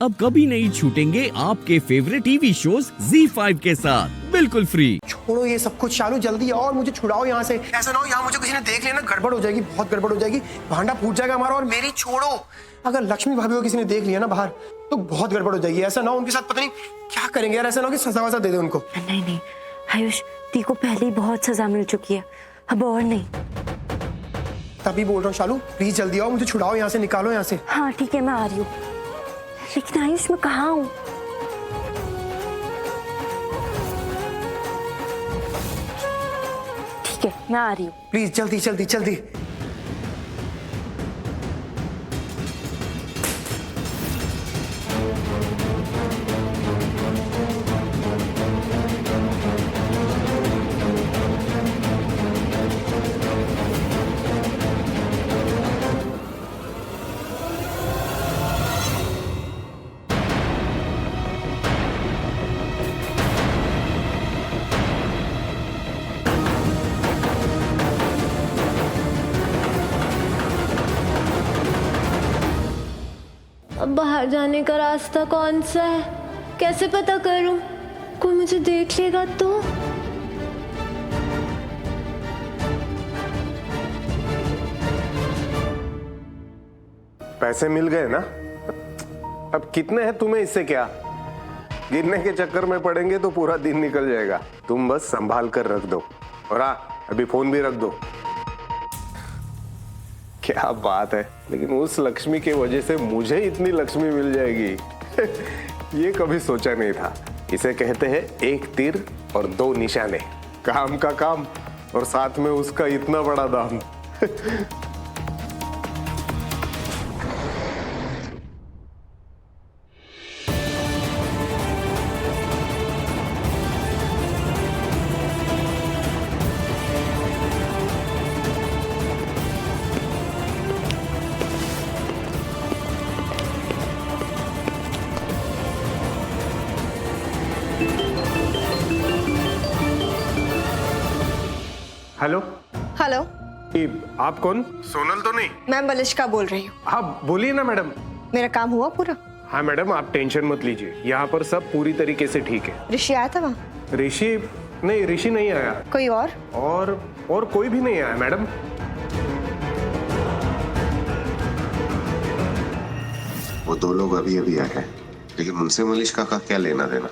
अब कभी नहीं छूटेंगे आपके फेवरेट टीवी शोज ZEE5 के साथ बिल्कुल फ्री। छोड़ो ये सब कुछ, चालू जल्दी और मुझे छुड़ाओ यहाँ से। ऐसा ना हो यहाँ मुझे किसी ने देख लिया ना, गड़बड़ हो जाएगी, बहुत गड़बड़ हो जाएगी, भांडा फूट जाएगा हमारा और मेरी। छोड़ो, अगर लक्ष्मी भाभी को किसी ने देख लिया ना बाहर तो बहुत गड़बड़ हो जाएगी। ऐसा ना हो उनके साथ पता नहीं क्या करेंगे यार, ऐसा ना हो कि सजा वजा दे दे उनको। नहीं नहीं आयुष, दी को पहले ही बहुत सजा मिल चुकी है, अब और नहीं। तभी बोल रहा हूँ शालू, प्लीज जल्दी आओ, मुझे छुड़ाओ यहाँ से, निकालो यहाँ से। हाँ ठीक है, मैं आ रही हूँ। लेकिन आयुष मैं कहाँ हूँ? ठीक है मैं आ रही हूँ। प्लीज जल्दी जल्दी जल्दी। अब बाहर जाने का रास्ता कौन सा है, कैसे पता करूं? कोई मुझे देख लेगा तो? पैसे मिल गए ना? अब कितने हैं तुम्हें, इससे क्या? गिरने के चक्कर में पड़ेंगे तो पूरा दिन निकल जाएगा। तुम बस संभाल कर रख दो। और हाँ, अभी फोन भी रख दो। क्या बात है, लेकिन उस लक्ष्मी की वजह से मुझे इतनी लक्ष्मी मिल जाएगी ये कभी सोचा नहीं था। इसे कहते हैं एक तीर और दो निशाने। काम का काम और साथ में उसका इतना बड़ा दाम। हेलो हेलो, आप कौन? सोनल तो नहीं? मैं मलिष्का बोल रही हूँ। हाँ बोलिए ना मैडम। मेरा काम हुआ पूरा? हाँ मैडम, आप टेंशन मत लीजिए, यहाँ पर सब पूरी तरीके से ठीक है। ऋषि आया था वहाँ? ऋषि नहीं, ऋषि नहीं आया। कोई और? और कोई भी नहीं आया मैडम। वो दो लोग अभी अभी आए हैं, लेकिन उनसे मलिष्का का क्या लेना देना,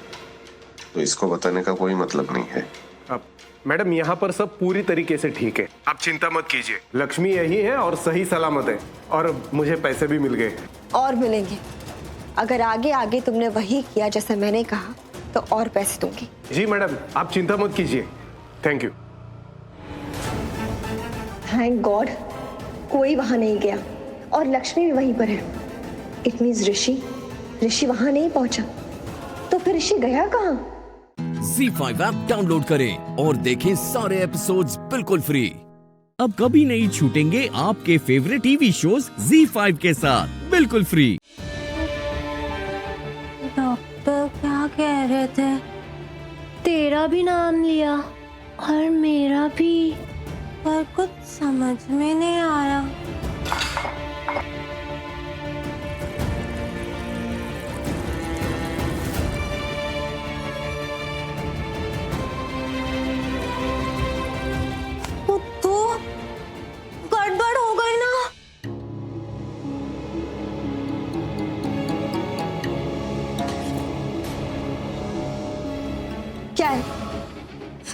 तो इसको बताने का कोई मतलब नहीं है। अब मैडम यहाँ पर सब पूरी तरीके से ठीक है, आप चिंता मत कीजिए। लक्ष्मी यही है और सही सलामत है, और मुझे पैसे भी मिल गए। और मिलेंगे। अगर आगे आगे तुमने वही किया जैसे मैंने कहा तो और पैसे दूंगी। जी मैडम, आप चिंता मत कीजिए। Thank you. थैंक गॉड कोई वहां नहीं गया और लक्ष्मी भी वहीं पर है। इट मींस ऋषि वहां नहीं पहुंचा, तो फिर ऋषि गया कहाँ? ZEE5 ऐप डाउनलोड करें और देखें सारे एपिसोड्स बिल्कुल फ्री। अब कभी नहीं छूटेंगे आपके फेवरेट टीवी शोज ZEE5 के साथ बिल्कुल फ्री। डॉक्टर क्या कह रहे थे? तेरा भी नाम लिया और मेरा भी, पर कुछ समझ में नहीं आया। तो गड़बड़ हो गई ना? क्या है?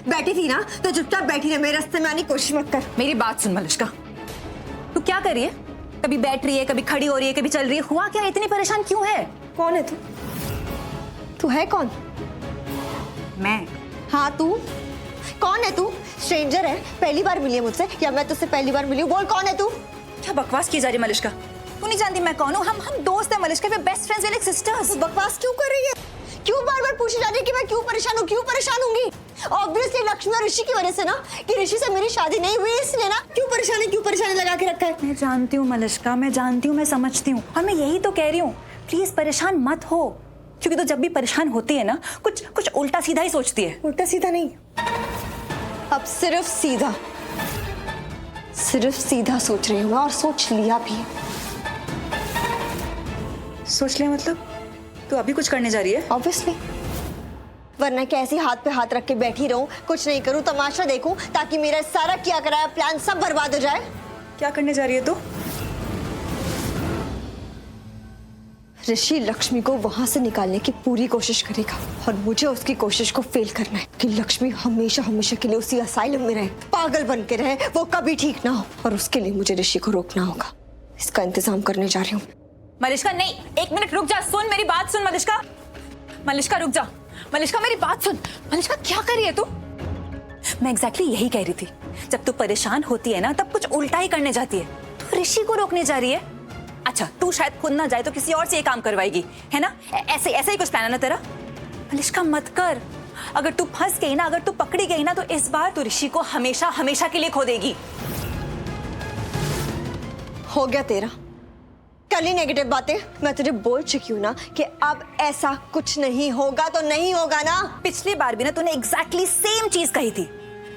बैठी थी ना तो चुपचाप बैठी रहे, मेरे रास्ते में आने की कोशिश मत कर। मेरी बात सुन मलिष्का, तू क्या कर रही है? कभी बैठ रही है, कभी खड़ी हो रही है, कभी चल रही है। हुआ क्या? इतनी परेशान क्यों है? कौन है तू? तू है कौन? मैं? हाँ तू कौन है? तू स्ट्रेंजर है, पहली बार मिली है मुझसे, या मैं तुझसे पहली बार मिली हूँ? बोल कौन है तू? क्या बकवास की जा रही है मलिष्का? तू नहीं जानती मैं कौन हूँ? हम दोस्त हैं Malishka, we best friends, we like sisters. बकवास क्यों कर रही है? क्यों बार बार पूछी जा रही है कि मैं क्यों परेशान हूँ? क्यों परेशान होंगी? ऑब्वियसली लक्ष्मी और ऋषि की वजह से ना, कि ऋषि से मेरी शादी नहीं हुई इसलिए ना। क्यों परेशानी लगा के रखा है? मैं जानती हूँ मलिष्का, मैं जानती हूँ, मैं समझती हूँ, और मैं यही तो कह रही हूँ, प्लीज परेशान मत हो। क्योंकि तो जब भी परेशान होती है ना, कुछ उल्टा सीधा ही सोचती है। उल्टा सीधा नहीं, अब सिर्फ सीधा सोच रही हूँ मैं, और सोच लिया भी। सोच लिया मतलब? तू अभी कुछ करने जा रही है? ऑब्वियसली, वरना क्या ऐसे हाथ पे हाथ रख के बैठी रहूं, कुछ नहीं करूं, तमाशा देखूं, ताकि मेरा सारा किया कराया प्लान सब बर्बाद हो जाए? क्या करने जा रही है तू? ऋषि लक्ष्मी को वहां से निकालने की पूरी कोशिश करेगा और मुझे उसकी कोशिश को फेल करना है कि लक्ष्मी हमेशा हमेशा के लिए उसी असाइलम में रहे, पागल बन के रहे, वो कभी ठीक ना हो। और उसके लिए मुझे ऋषि को रोकना होगा। इसका इंतजाम करने जा रही हूँ। मलिष्का नहीं, 1 मिनट रुक जा, सुन मेरी बात सुन मलिष्का। मलिष्का रुक जा, मलिष्का मेरी बात सुन। मलिष्का क्या कर रही है तू? मैं एग्जैक्टली यही कह रही थी, जब तू परेशान होती है ना तब कुछ उल्टा ही करने जाती है। तू ऋषि को रोकने जा रही है। अच्छा, तू शायद खुद ना जाए तो किसी और से ये काम करवाएगी, है ना? ऐसे ऐसे ही कुछ प्लान है ना तेरा? मलिष्का मत कर। अगर तू फंस गई ना, अगर तू पकड़ी गई ना, तो इस बार तू ऋषि को हमेशा हमेशा के लिए खो देगी। हो गया तेरा कल ही नेगेटिव बातें। मैं तुझे बोल चुकी हूँ ना कि अब ऐसा कुछ नहीं होगा तो नहीं होगा ना। पिछली बार भी ना तूने एग्जैक्टली सेम चीज कही थी,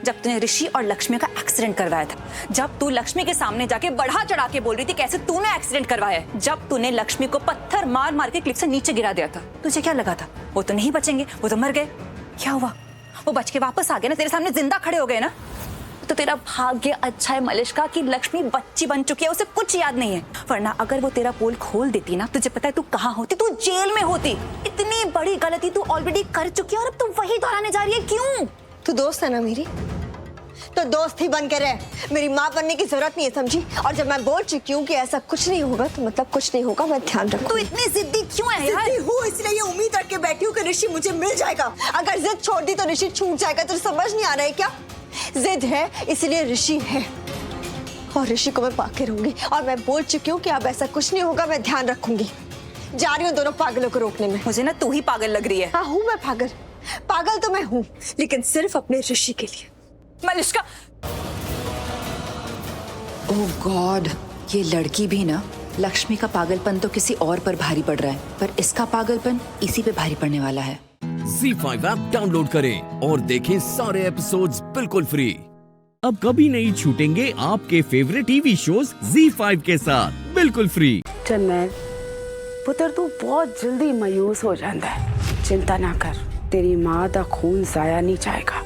जब तूने ऋषि और लक्ष्मी का एक्सीडेंट करवाया था। जब तू लक्ष्मी के सामने जाके बढ़ा चढ़ा के बोल रही थी कैसे तूने एक्सीडेंट करवाया है। जब तूने लक्ष्मी को पत्थर मार मार के क्लिफ से नीचे गिरा दिया था, तुझे क्या लगा था वो तो नहीं बचेंगे, वो तो मर गए। क्या हुआ? वो बच के वापस आ गए ना, तेरे सामने जिंदा खड़े हो गए ना। तो तेरा भाग्य अच्छा है मलिष्का कि लक्ष्मी बच्ची बन चुकी है, उसे कुछ याद नहीं है। वरना अगर वो तेरा पोल खोल देती ना, तुझे पता है तू कहाँ होती? तू जेल में होती। इतनी बड़ी गलती तू ऑलरेडी कर चुकी है और अब तू वही दोहराने जा रही है। क्यों? तू दोस्त है ना मेरी, तो दोस्त ही बन के रहे। मेरी माँ बनने की जरूरत नहीं है, समझी? और जब मैं बोल चुकी हूँ कि ऐसा कुछ नहीं होगा तो मतलब कुछ नहीं होगा। मैं ध्यान रखूँ। तू इतनी जिद्दी क्यों है यार? जिद्दी हूँ इसलिए ये उम्मीद रख के बैठी हूँ कि ऋषि मुझे मिल जाएगा। अगर जिद छोड़ दी तो ऋषि छूट जाएगा। तुझे समझ नहीं आ रहा है क्या? जिद है इसलिए ऋषि है, और ऋषि को मैं पाके रहूंगी। और मैं बोल चुकी हूँ कि अब ऐसा कुछ नहीं होगा। मैं ध्यान रखूंगी। जा रही हूँ दोनों पागलों को रोकने में। मुझे ना तू ही पागल लग रही है। हाँ हूँ मैं पागल। पागल तो मैं हूँ, लेकिन सिर्फ अपने ऋषि के लिए। मलिष्का, ओह गॉड, ये लड़की भी ना, लक्ष्मी का पागलपन तो किसी और पर भारी पड़ रहा है, पर इसका पागलपन इसी पे भारी पड़ने वाला है। Z5 ऐप डाउनलोड करें और देखें सारे एपिसोड्स बिल्कुल फ्री। अब कभी नहीं छूटेंगे आपके फेवरेट टीवी शोज Z5 के साथ बिल्कुल फ्री। चन्मैन पुत्र, तू बहुत जल्दी मायूस हो जाता है। चिंता ना कर, तेरी माँ का खून जाया नहीं जाएगा।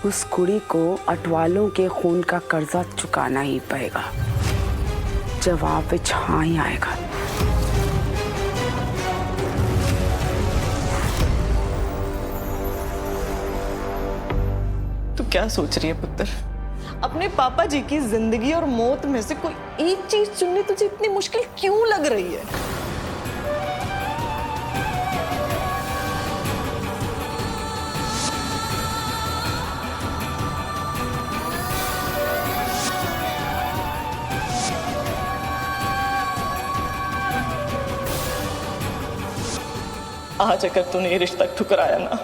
उस कुड़ी को अटवालों के खून का कर्जा चुकाना ही पड़ेगा। जवाब विच हाँ ही आएगा। तू क्या सोच रही है पुत्र? अपने पापा जी की जिंदगी और मौत में से कोई एक चीज चुननी तुझे इतनी मुश्किल क्यों लग रही है? आज अगर तूने ये रिश्ता ठुकराया ना,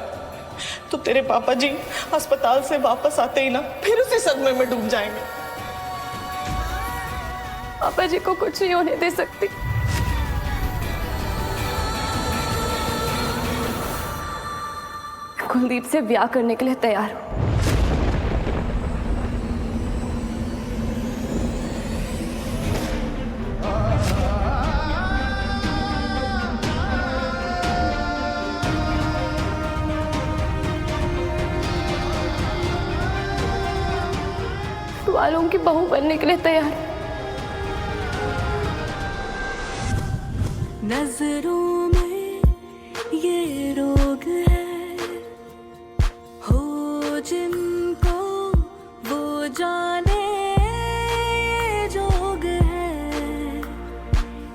तो तेरे पापा जी अस्पताल से वापस आते ही ना फिर उसी सदमे में डूब जाएंगे। पापा जी को कुछ नहीं होने दे सकती। कुलदीप से ब्याह करने के लिए तैयार हूं। वालों की बहू बनने के लिए तैयार। नजरों में ये रोग है, हो जिनको वो जाने जोग है।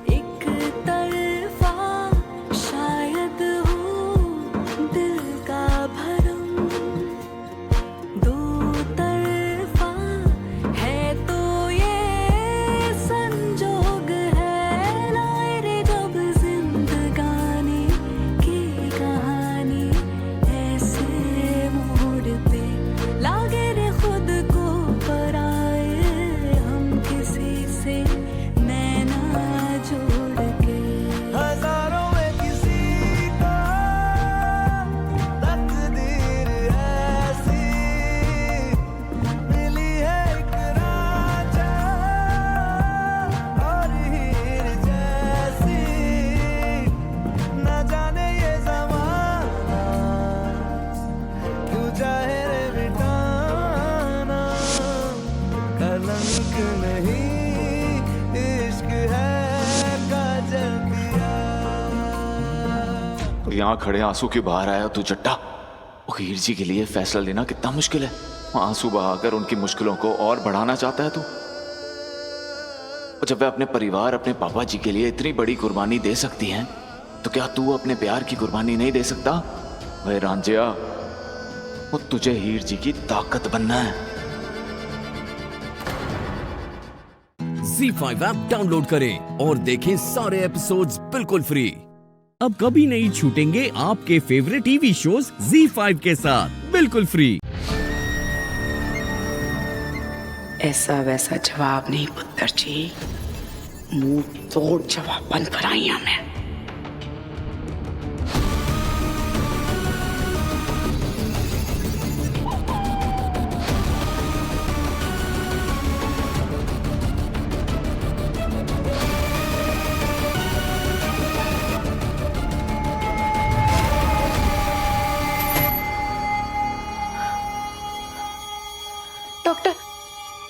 एक तरफा शायद हो दिल का भरम, दो तरफा है तो ये संजोग है। लाए रे जब जिंदगानी की कहानी। तो यहाँ खड़े आंसू क्यों बाहर आया तू जट्टा? हीर जी के लिए फैसला लेना कितना मुश्किल है। आंसू बहाकर उनकी मुश्किलों को और बढ़ाना चाहता है तू। और जब वे अपने परिवार, अपने पापा जी के लिए इतनी बड़ी कुर्बानी दे सकती हैं, तो क्या तू अपने प्यार की कुर्बानी नहीं दे सकता? वह रांझिया, वो तुझे हीर जी की ताकत बनना है। ZEE5 ऐप डाउनलोड करें और देखें सारे एपिसोड्स बिल्कुल फ्री। अब कभी नहीं छूटेंगे आपके फेवरेट टीवी शोज ZEE5 के साथ बिल्कुल फ्री। ऐसा वैसा जवाब नहीं पुत्र जी, मुंह तोड़ जवाब बन पर आई हूं मैं। डॉक्टर,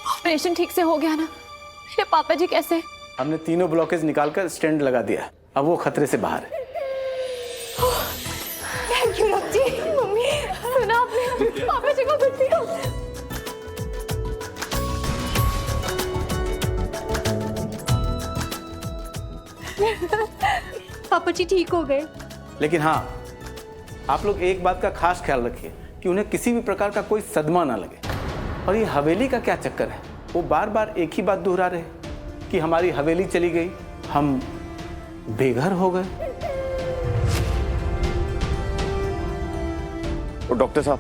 ऑपरेशन ठीक से हो गया ना? मेरे पापा जी कैसे? हमने तीनों ब्लॉकेज निकालकर स्टेंट लगा दिया। अब वो खतरे से बाहर है। Thank you doctor ji. Mummy, सुना आपने? पापा जी को कुछ नहीं हुआ। पापा जी ठीक हो गए। लेकिन हाँ, आप लोग एक बात का खास ख्याल रखिए कि उन्हें किसी भी प्रकार का कोई सदमा ना लगे। और ये हवेली का क्या चक्कर है? वो बार बार एक ही बात दोहरा रहे कि हमारी हवेली चली गई, हम बेघर हो गए। और डॉक्टर साहब,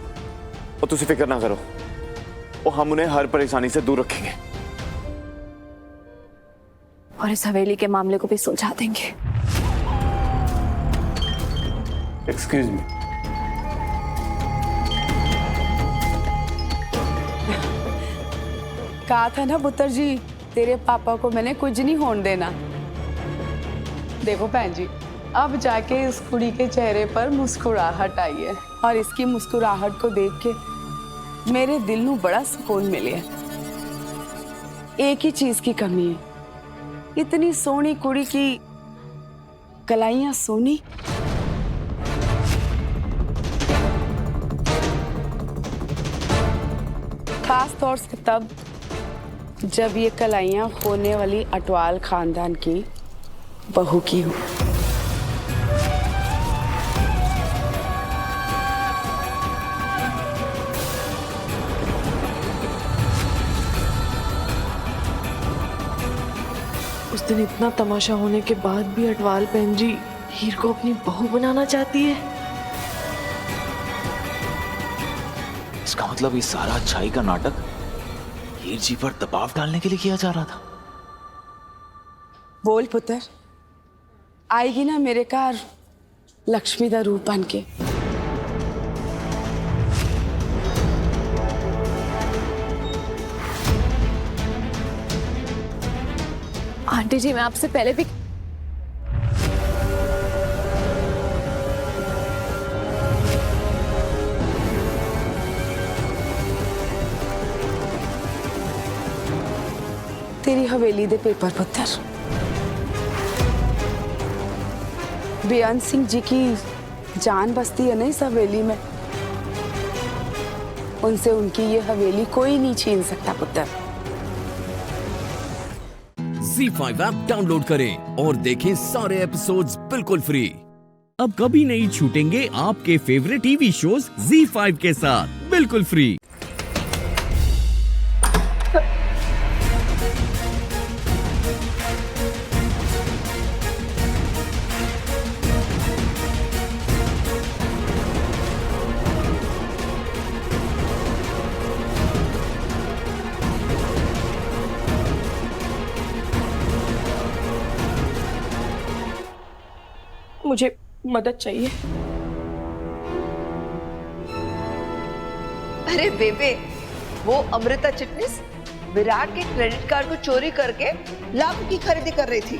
और तुसी फिक्र ना करो, और हम उन्हें हर परेशानी से दूर रखेंगे और इस हवेली के मामले को भी सुलझा देंगे। Excuse me. कहा था ना पुत्र जी, तेरे पापा को मैंने कुछ नहीं होने देना। देखो बहन जी, अब जाके इस कुड़ी के चेहरे पर मुस्कुराहट आई है और इसकी मुस्कुराहट को देख के मेरे दिल ਨੂੰ बड़ा सुकून मिले। एक ही चीज की कमी है, इतनी सोहनी कुड़ी की कलाइयां सोनी। खास तौर से तब जब ये कलाइयां होने वाली अटवाल खानदान की बहू की हो। उस दिन इतना तमाशा होने के बाद भी अटवाल बहन जी हीर को अपनी बहू बनाना चाहती है। इसका मतलब ये सारा अच्छाई का नाटक हीर जी पर दबाव डालने के लिए किया जा रहा था। बोल पुत्र, आएगी ना मेरे कार लक्ष्मी दा रूप बन के? आंटी जी, मैं आपसे पहले भी तेरी हवेली दे पेपर पुत्र, बेअंत सिंह जी की जान बसती है ना इस हवेली में। उनसे उनकी ये हवेली कोई नहीं छीन सकता पुत्र। ZEE5 ऐप डाउनलोड करें और देखें सारे एपिसोड्स बिल्कुल फ्री। अब कभी नहीं छूटेंगे आपके फेवरेट टीवी शोज ZEE5 के साथ बिल्कुल फ्री। मुझे मदद चाहिए। अरे बेबे, वो अमृता चिटनिस विराट के क्रेडिट कार्ड को चोरी करके लाखों की खरीदी कर रही थी।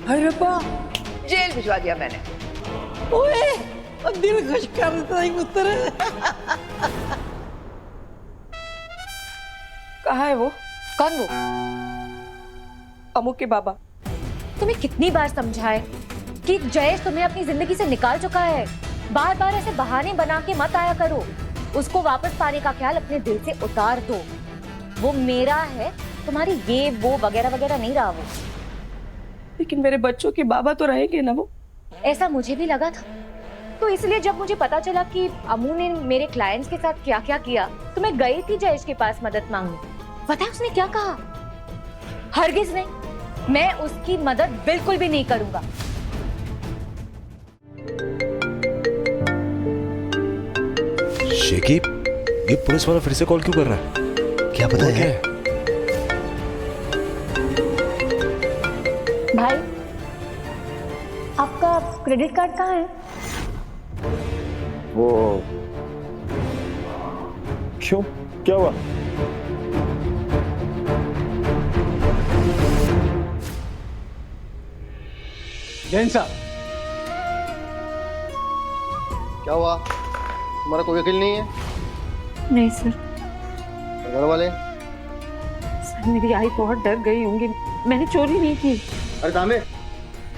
अरे बाप, जेल भिजवा दिया मैंने। ओए, अब दिल खुश करता ही पुत्र। कहाँ है वो? कौन वो? अमू के बाबा। तुम्हें कितनी बार समझाए कि जयेश तुम्हें अपनी जिंदगी से निकाल चुका है। बार बार ऐसे बहाने बना के मत आया करो। उसको वापस पाने का ख्याल अपने दिल से उतार दो। वो मेरा है, तुम्हारी ये वो वगैरह वगैरह नहीं रहा वो। लेकिन मेरे बच्चों के बाबा तो रहेंगे ना वो। ऐसा मुझे भी लगा था, तो इसलिए जब मुझे पता चला कि अमू ने मेरे क्लाइंट्स के साथ क्या क्या किया तो मैं गई थी जयेश के पास मदद मांगने। पता है उसने क्या कहा? हरगिज नहीं, मैं उसकी मदद बिल्कुल भी नहीं करूंगा। शेकी, ये पुलिस वाला फिर से कॉल क्यों कर रहा है? क्या पता है? भाई, आपका क्रेडिट कार्ड कहाँ है? वो क्यों, क्या हुआ? जैन साहब, क्या हुआ? तुम्हारा कोई वकील नहीं है? नहीं सर। घर वाले? सर मेरी आई बहुत डर गई होंगी, मैंने चोरी नहीं की। अरे तांबे।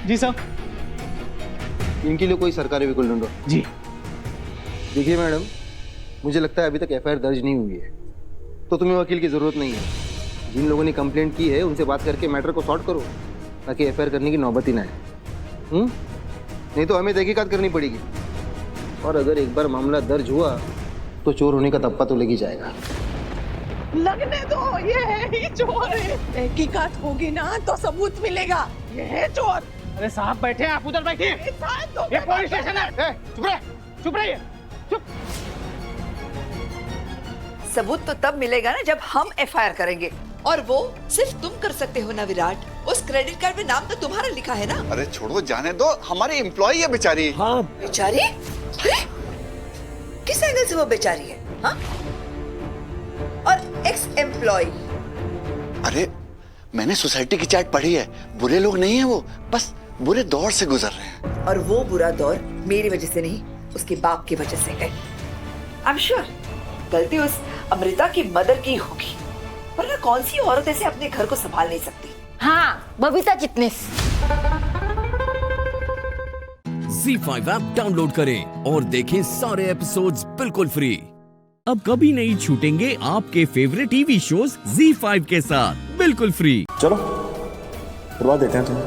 जी साहब। इनके लिए कोई सरकारी वकील ढूंढो। जी। देखिए मैडम, मुझे लगता है अभी तक एफआईआर दर्ज नहीं हुई है, तो तुम्हें वकील की जरूरत नहीं है। जिन लोगों ने कंप्लेंट की है उनसे बात करके मैटर को सॉर्ट करो, ताकि एफआईआर करने की नौबत ही ना आए। नहीं तो हमें तहकीकात करनी पड़ेगी, और अगर एक बार मामला दर्ज हुआ तो चोर होने का तप्पा तो लग ही जाएगा। लगने दो, ये है ही चोर है। तहकीकात होगी ना तो सबूत मिलेगा। ये है चोर। अरे साहब बैठे, आप उधर बैठिए। ये पुलिस स्टेशन है। चुप रहे, चुप रहिए, चुप। सबूत तो तब मिलेगा ना जब हम एफआईआर करेंगे, और वो सिर्फ तुम कर सकते हो ना विराट। उस क्रेडिट कार्ड में नाम तो तुम्हारा लिखा है ना। अरे छोड़ो, जाने दो, हमारी एम्प्लॉय है बेचारी। हाँ। बेचारी? अरे किस एंगल से वो बेचारी है? हाँ? और एक्स एम्प्लॉय? अरे मैंने सोसाइटी की चैट पढ़ी है, बुरे लोग नहीं है वो, बस बुरे दौर से गुजर रहे हैं। और वो बुरा दौर मेरी वजह से नहीं, उसके बाप की वजह से है। आई एम श्योर गलती उस अमृता की मदर की होगी, वरना कौन सी औरत ऐसे अपने घर को संभाल नहीं सकती। हाँ, Babita Chitnis. ZEE5 app download करें और देखें सारे एपिसोड्स बिल्कुल फ्री। अब कभी नहीं छूटेंगे आपके फेवरेट टीवी शोज ZEE5 के साथ बिल्कुल फ्री। चलो करवा देते हैं तुम्हें।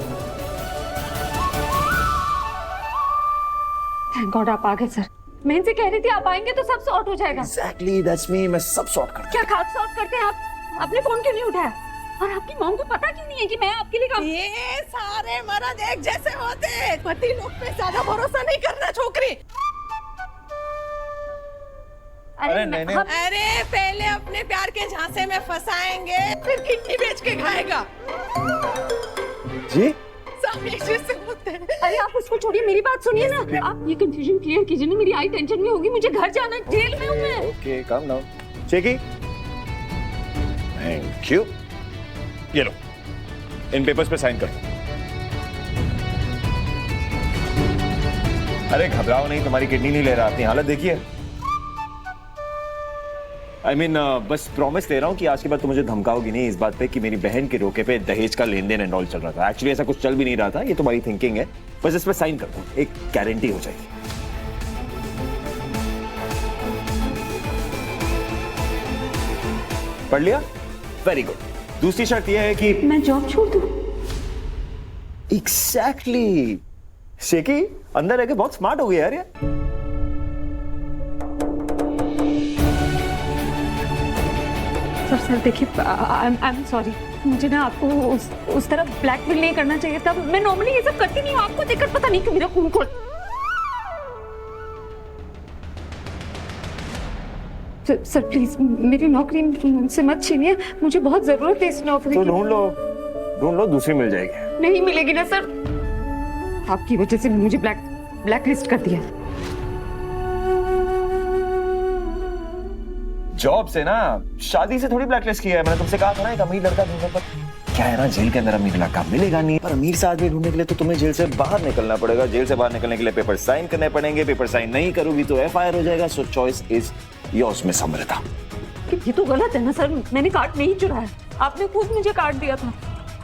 थैंक गॉड आप आ गए सर। मैं इनसे कह रही थी आप आएंगे तो सब सॉर्ट हो जाएगा। Exactly, that's me, मैं सब सॉर्ट करता हूँ। क्या खाक सॉर्ट करते हैं आप? आपने फोन क्यों नहीं उठाया? और आपकी मॉम को पता क्यों नहीं है कि मैं आपके लिए काम? ये सारे मर्द एक जैसे होते हैं। पति लोग पे ज्यादा भरोसा नहीं करना छोकरी। अरे नहीं। अरे पहले अपने प्यार के झांसे में फंसाएंगे, फिर किडनी बेच के खाएगा। जी? सब एक जैसे होते हैं। अरे आप उसको छोड़िए, मेरी बात सुनिए ना। आप ये कंफ्यूजन क्लियर कीजिए ना, मेरी आई टेंशन में होगी। मुझे घर जाना है, जेल में हूँ मैं। Okay, calm down. Cheeky, thank you. ये लो, इन पेपर्स पे साइन करो। अरे घबराओ नहीं, तुम्हारी किडनी नहीं ले रहा, अपनी हालत देखिए। I mean, बस प्रॉमिस दे रहा हूँ कि आज के बाद तुम मुझे धमकाओगी नहीं इस बात पे कि मेरी बहन के रोके पे दहेज का लेन देन एंड ऑल चल रहा था। एक्चुअली ऐसा कुछ चल भी नहीं रहा था, ये तुम्हारी थिंकिंग है। बस इस पे साइन कर दो, एक गारंटी हो जाएगी। पढ़ लिया? Very good. दूसरी शर्त यह है कि मैं जॉब छोड़ दूं। एग्जैक्टली। शेकी अंदर रह के बहुत स्मार्ट हो गया यार ये। सर देखिए, आई एम सॉरी। मुझे ना आपको उस तरह ब्लैकमेल नहीं करना चाहिए था। मैं नॉर्मली ये सब करती नहीं हूँ। आपको देखकर पता नहीं क्यों मेरा खून खोल। सर प्लीज मेरी नौकरी मुझसे मत छीनिए, मुझे बहुत जरूरत है इस नौकरी तो की। ढूंढ लो, दूसरी मिल जाएगी। नहीं मिलेगी ना सर, आपकी वजह से मुझे ब्लैक लिस्ट कर दिया। जॉब से ना, शादी से थोड़ी ब्लैकलिस्ट किया है। मैंने तुमसे कहा था ना एक अमीर लड़का ढूंढने पर। क्या है ना, जेल के अंदर अमीर लड़का मिलेगा नहीं, पर अमीर से आदमी ढूंढने के लिए तो तुम्हें जेल से बाहर निकलना पड़ेगा। जेल से बाहर निकलने के लिए पेपर साइन करने पड़ेंगे। पेपर साइन नहीं करोगी तो एफआईआर हो जाएगा। सो choice is yours miss Amrita. ये तो गलत है ना सर, मैंने कार्ड नहीं चुराया, आपने खुद मुझे कार्ड दिया था।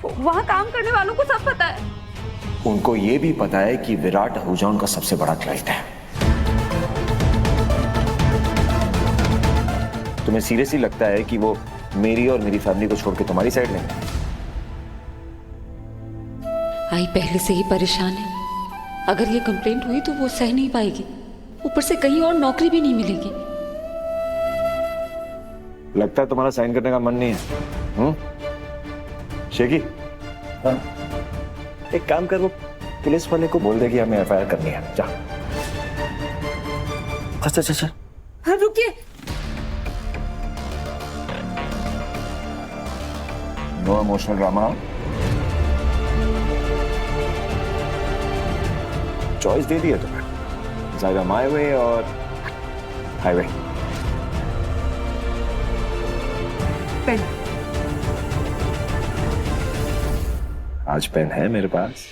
वहाँ काम करने वालों को सब पता है। उनको ये भी पता है कि विराट आहूजा उनका सबसे बड़ा क्लाइंट है। तुम्हें सीरियसली लगता है कि वो मेरी और मेरी फैमिली को छोड़ के तुम्हारी साइड लेंगे? आई पहले से ही परेशान है। अगर ये कंप्लेंट हुई तो वो सह नहीं पाएगी, ऊपर से कहीं और नौकरी भी नहीं मिलेगी। लगता है तुम्हारा साइन करने का मन नहीं है। शेखी, हाँ। एक काम कर, वो पुलिस वाले को बोल दे कि हमें एफआईआर करनी है। जा। चल। हाँ, रुकिए। No emotional drama. चॉइस दे दी है तुम्हें, जाएगा माय वे और हाईवे। पेन। आज पेन है मेरे पास।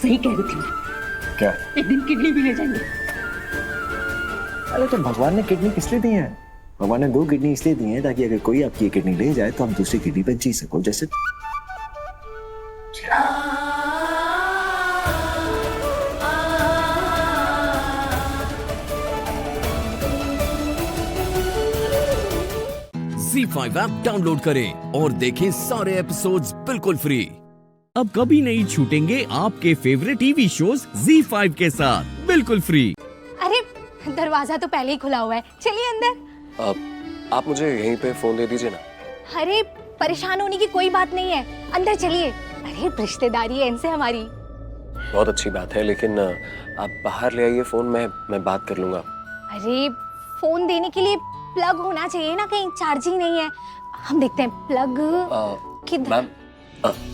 सही कह रही थी मैं। क्या? एक दिन किडनी भी ले जाएंगे। अरे तो भगवान ने किडनी किस लिए दी है? भगवान ने 2 किडनी इसलिए दी है ताकि अगर कोई आपकी किडनी ले जाए तो हम दूसरी किडनी पर जी सको। जैसे ZEE5 ऐप डाउनलोड करें और देखें सारे एपिसोड्स बिल्कुल फ्री। अब कभी नहीं छूटेंगे आपके फेवरेट टीवी शोज ZEE5 के साथ बिल्कुल फ्री। अरे दरवाजा तो पहले ही खुला हुआ है, चलिए अंदर। आप मुझे यहीं पे फोन दे दीजिए ना। अरे परेशान होने की कोई बात नहीं है, अंदर चलिए। अरे रिश्तेदारी है इनसे हमारी। बहुत अच्छी बात है, लेकिन आप बाहर ले आइए फोन, मैं बात कर लूंगा। अरे फोन देने के लिए प्लग होना चाहिए ना, कहीं चार्जिंग नहीं है। हम देखते हैं प्लग किधर। मैम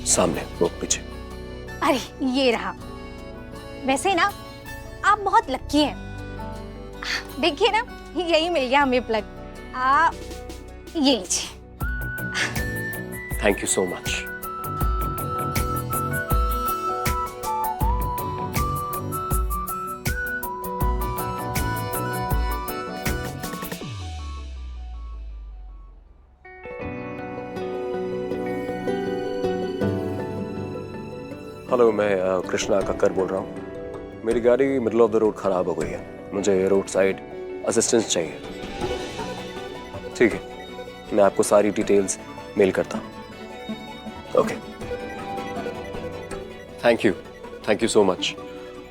सामने वो पीछे। अरे ये रहा। वैसे ना आप बहुत लकी हैं, देखिए ना यही मिल गया हमें प्लग। ये लीजिए। Thank you so much. Hello, मैं कृष्णा कक्कर बोल रहा हूँ। मेरी गाड़ी मिडल ऑफ द रोड खराब हो गई है, मुझे रोड साइड असिस्टेंस चाहिए। ठीक है, मैं आपको सारी डिटेल्स मेल करता हूँ। Okay, thank you so much.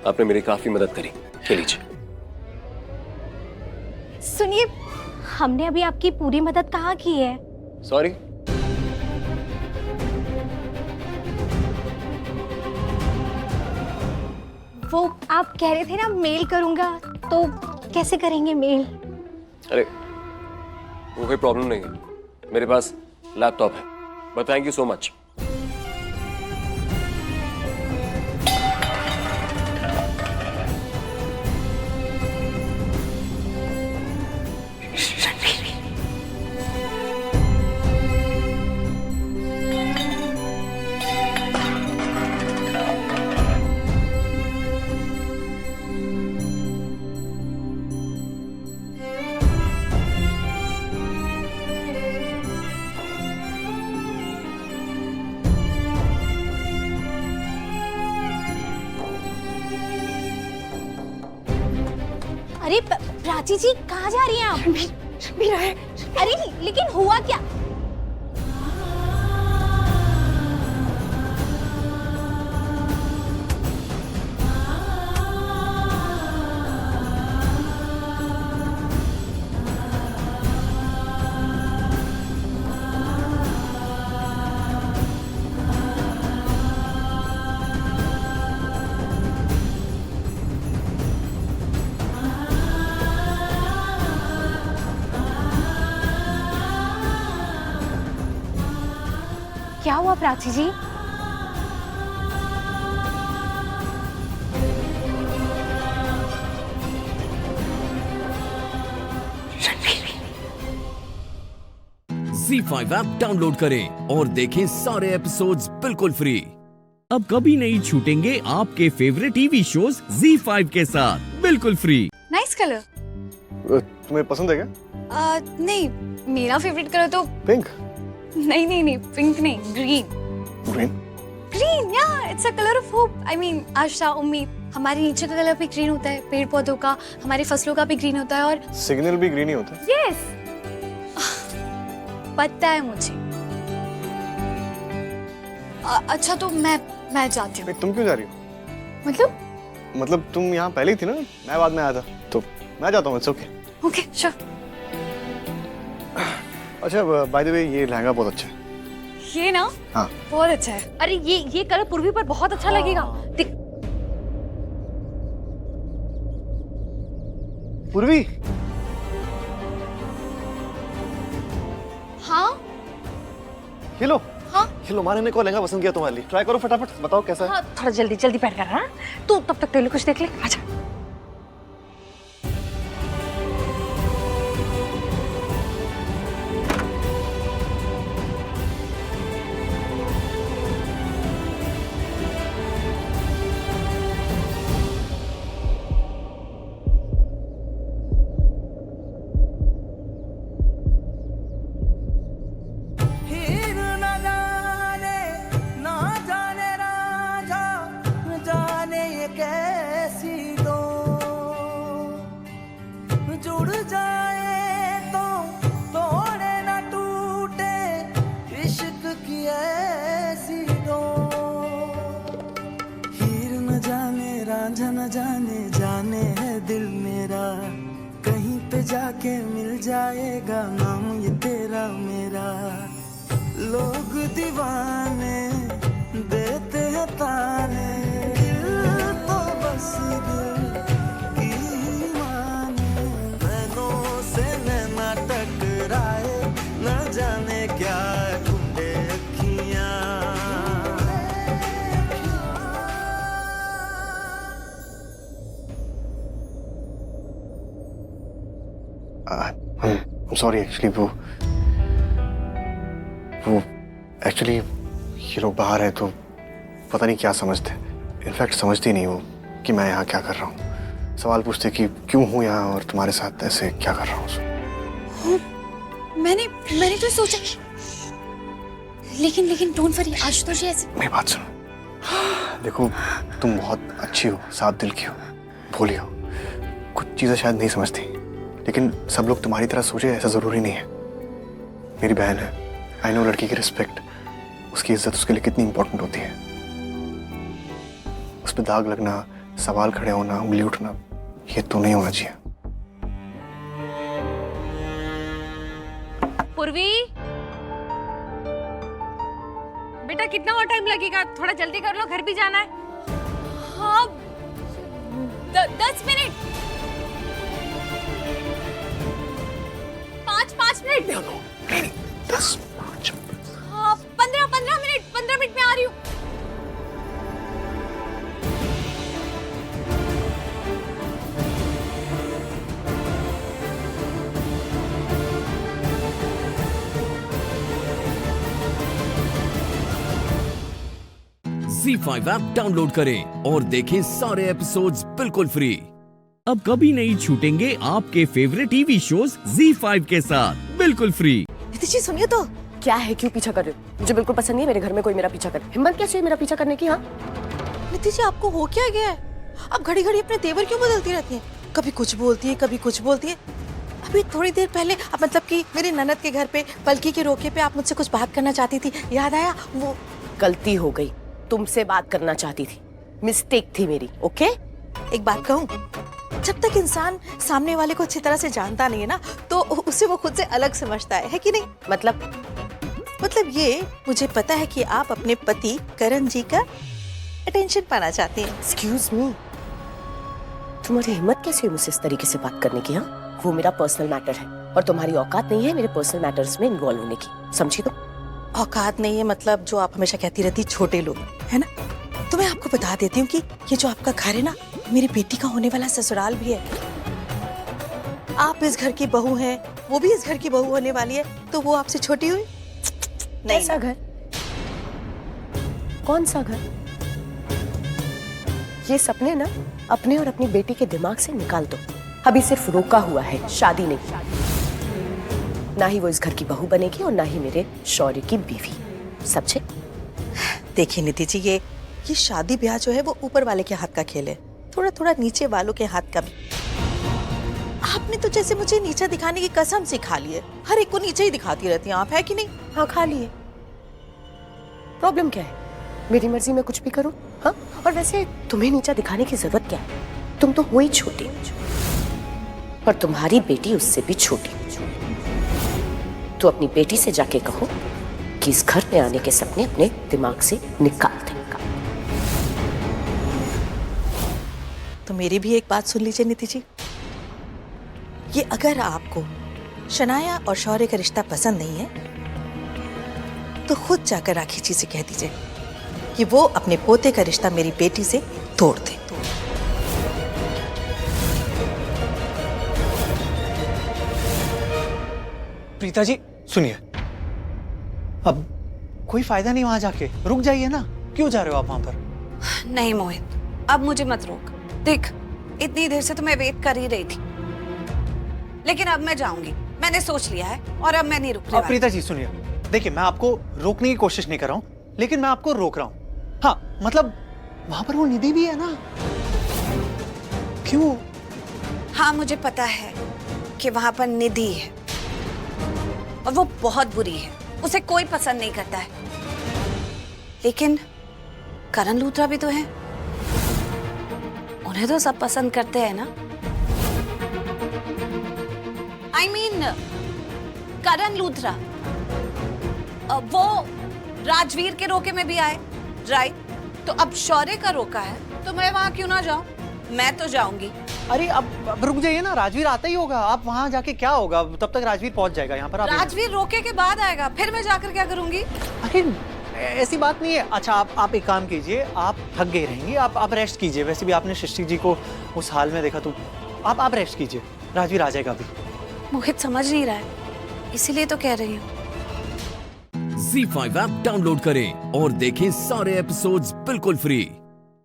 आपने मेरी काफी मदद करी। के लीजिए। सुनिए, हमने अभी आपकी पूरी मदद कहाँ की है? सॉरी। वो आप कह रहे थे ना मेल करूंगा, तो कैसे करेंगे मेल? अरे वो कोई प्रॉब्लम नहीं है, मेरे पास लैपटॉप है। But thank you so much. अरे प्राची जी कहाँ जा रही हैं आप? अरे लेकिन हुआ क्या? क्या हुआ प्राची जी? ZEE5 ऐप डाउनलोड करें और देखें सारे एपिसोड्स बिल्कुल फ्री। अब कभी नहीं छूटेंगे आपके फेवरेट टीवी शोज ZEE5 के साथ बिल्कुल फ्री। Nice colour. तुम्हें पसंद है क्या? नहीं, मेरा फेवरेट कलर तो पिंक। नहीं, पिंक नहीं, ग्रीन। ग्रीन, या it's a colour of hope. I mean आशा, उम्मीद। हमारे नीचे का कलर भी ग्रीन होता है, पेड़ पौधों का, हमारे फसलों का भी ग्रीन होता है, और सिग्नल भी ग्रीन ही होता है। यस, पता है मुझे। अच्छा तो मैं जाती हूँ। तुम क्यों जा रही हो? मतलब तुम यहाँ पहले ही थी ना, मैं बाद में आया था, तो मैं जाता हूँ। It's okay. Okay, sure. अच्छा, बाय द वे ये लहंगा बहुत अच्छा है। ये ना, हाँ बहुत अच्छा है। अरे ये कलर पूर्वी पर बहुत अच्छा लगेगा। देख, पूर्वी। हाँ ये लो। हाँ, ये लो, माने ने को लहंगा पसंद किया तुम्हारे लिए। ट्राई करो फटाफट, बताओ कैसा है। हाँ, थोड़ा जल्दी पहन कर। हाँ, तू तब तक तेरे कुछ देख ले। आजा। न जाने जाने है दिल मेरा, कहीं पे जाके मिल जाएगा नाम ये तेरा मेरा। लोग दीवाने देते हैं ताने, दिल तो बस दिल की ही माने। नैनों से नैना टकराए, न जाने क्या ढूंढे अखियां। सॉरी, एक्चुअली वो एक्चुअली ये लोग बाहर है तो पता नहीं क्या समझते। इनफैक्ट समझती नहीं वो कि मैं यहाँ क्या कर रहा हूँ। सवाल पूछते कि क्यों हूँ यहाँ और तुम्हारे साथ ऐसे क्या कर रहा हूँ। मैंने तो सोचा, लेकिन डोंट वरी, आशुतोष जी ऐसे। मेरी बात सुनो, देखो तुम बहुत अच्छी हो, साफ दिल की हो, भोली हो, कुछ चीज़ें शायद नहीं समझती, लेकिन सब लोग तुम्हारी तरह सोचे ऐसा जरूरी नहीं है। मेरी बहन है, आई नो लड़की की रिस्पेक्ट, उसकी इज्जत उसके लिए कितनी इंपॉर्टेंट होती है। उस पर दाग लगना, सवाल खड़े होना, उंगली उठना, ये तो नहीं होना चाहिए। पूर्वी, बेटा कितना और टाइम लगेगा? थोड़ा जल्दी कर लो, घर भी जाना है। हाँ, 10 मिनट। 5 मिनट। 10 हाँ, 15 मिनट। 15 मिनट में आ रही हूँ। ZEE5 ऐप डाउनलोड करें और देखें सारे एपिसोड्स बिल्कुल फ्री। अब कभी नहीं छूटेंगे आपके फेवरेट टीवी शोज ZEE5 के साथ बिल्कुल फ्री। निधि जी सुनिए तो। क्या है, क्यों पीछा कर रहे हो? मुझे बिल्कुल पसंद नहीं है मेरे घर में कोई मेरा पीछा करे। हिम्मत कैसे है मेरा पीछा करने की? हाँ निधि जी, आपको हो क्या गया है? आप घड़ी घड़ी अपने तेवर क्यों बदलती रहती हैं? कभी कुछ बोलती है, कभी कुछ बोलती है। अभी थोड़ी देर पहले आप मतलब कि मेरी ननद के घर पे पलकी के रोके पे आप मुझसे कुछ बात करना चाहती थी, याद आया? वो गलती हो गई, तुमसे बात करना चाहती थी, मिस्टेक थी मेरी। ओके, एक बात कहूँ, जब तक इंसान सामने वाले को अच्छी तरह से जानता नहीं है ना, तो उसे वो खुद से अलग समझता है कि नहीं? मतलब ये, मुझे पता है कि आप अपने पति करण जी का अटेंशन पाना चाहती हैं। एक्सक्यूज मी, तुम्हारी हिम्मत कैसे हुई मुझसे इस तरीके से बात करने की? हाँ, वो मेरा पर्सनल मैटर है और तुम्हारी औकात नहीं है मेरे पर्सनल मैटर्स में इन्वॉल्व होने की, समझी तुम? औकात नहीं है मतलब जो आप हमेशा कहती रहती छोटे लोग, है ना? तो मैं आपको बता देती हूँ कि ये जो आपका घर है ना, मेरी बेटी का होने वाला ससुराल भी है। आप इस घर की बहू हैं, वो भी इस घर की बहू होने वाली है, तो वो आपसे छोटी हुई? नहीं। कैसा घर? कौन सा घर? ये सपने ना अपने और अपनी बेटी के दिमाग से निकाल दो। अभी सिर्फ रोका हुआ है, शादी नहीं। ना ही वो इस घर की बहू बनेगी और ना ही मेरे शौर्य की बीवी। समझे? देखिए निधि जी, ये शादी ब्याह जो है वो ऊपर वाले के हाथ का खेल है, थोड़ा थोड़ा नीचे वालों के हाथ का भी। आपने तो जैसे मुझे नीचा दिखाने की कसम सिखा ली है, हर एक को नीचे ही दिखाती रहती हैं आप, है कि नहीं? हाँ, खा लिए। प्रॉब्लम क्या है? मेरी मर्जी में कुछ भी करूं? हाँ, और वैसे तुम्हें नीचा दिखाने की जरूरत क्या है? तुम तो हो ही छोटी, और तुम्हारी बेटी उससे भी छोटी। तो अपनी बेटी से जाके कहो कि इस घर में आने के सपने अपने दिमाग से निकाल दे। तो मेरी भी एक बात सुन लीजिए निधि जी, ये अगर आपको शनाया और शौर्य का रिश्ता पसंद नहीं है तो खुद जाकर राखी जी से कह दीजिए कि वो अपने पोते का रिश्ता मेरी बेटी से तोड़ दे। प्रीता जी सुनिए, अब कोई फायदा नहीं वहां जाके, रुक जाइए ना। क्यों जा रहे हो आप वहां पर? नहीं मोहित, अब मुझे मत रोक। देख, इतनी देर से तो मैं वेट कर ही रही थी, लेकिन अब मैं जाऊंगी। मैंने सोच लिया है और अब मैं नहीं रुकने वाली। प्रीता जी सुनिए, देखिए मैं आपको रोकने की कोशिश नहीं कर रहा हूँ, लेकिन मैं आपको रोक रहा हूँ। हाँ मतलब वहां पर वो निधि भी है ना। क्यों? हाँ मुझे पता है कि वहां पर निधि है और वो बहुत बुरी है, उसे कोई पसंद नहीं करता है। लेकिन करण लूथरा भी तो है, उन्हें तो सब पसंद करते हैं ना। I mean, करण लूथरा, वो राजवीर के रोके में भी आए, राइट? तो अब शौर्य का रोका है तो मैं वहां क्यों ना जाऊं? मैं तो जाऊंगी। अरे अब रुक जाइए ना, राजवीर आता ही होगा। आप वहां जाके क्या होगा? तब तक राजवीर पहुंच जाएगा यहाँ पर। राजवीर रोके के बाद आएगा, फिर मैं जाकर क्या करूंगी? अरे ऐसी बात नहीं है। अच्छा आप एक काम कीजिए, आप थक गई रहेंगी, आप रेस्ट कीजिए। वैसे भी आपने सृष्टि जी को उस हाल में देखा, तो आप रेस्ट कीजिए, राजवीर आ जाएगा अभी। मोहित समझ नहीं रहा है, इसीलिए तो कह रही हूँ। ZEE5 ऐप डाउनलोड करें और देखें सारे एपिसोड्स बिल्कुल फ्री।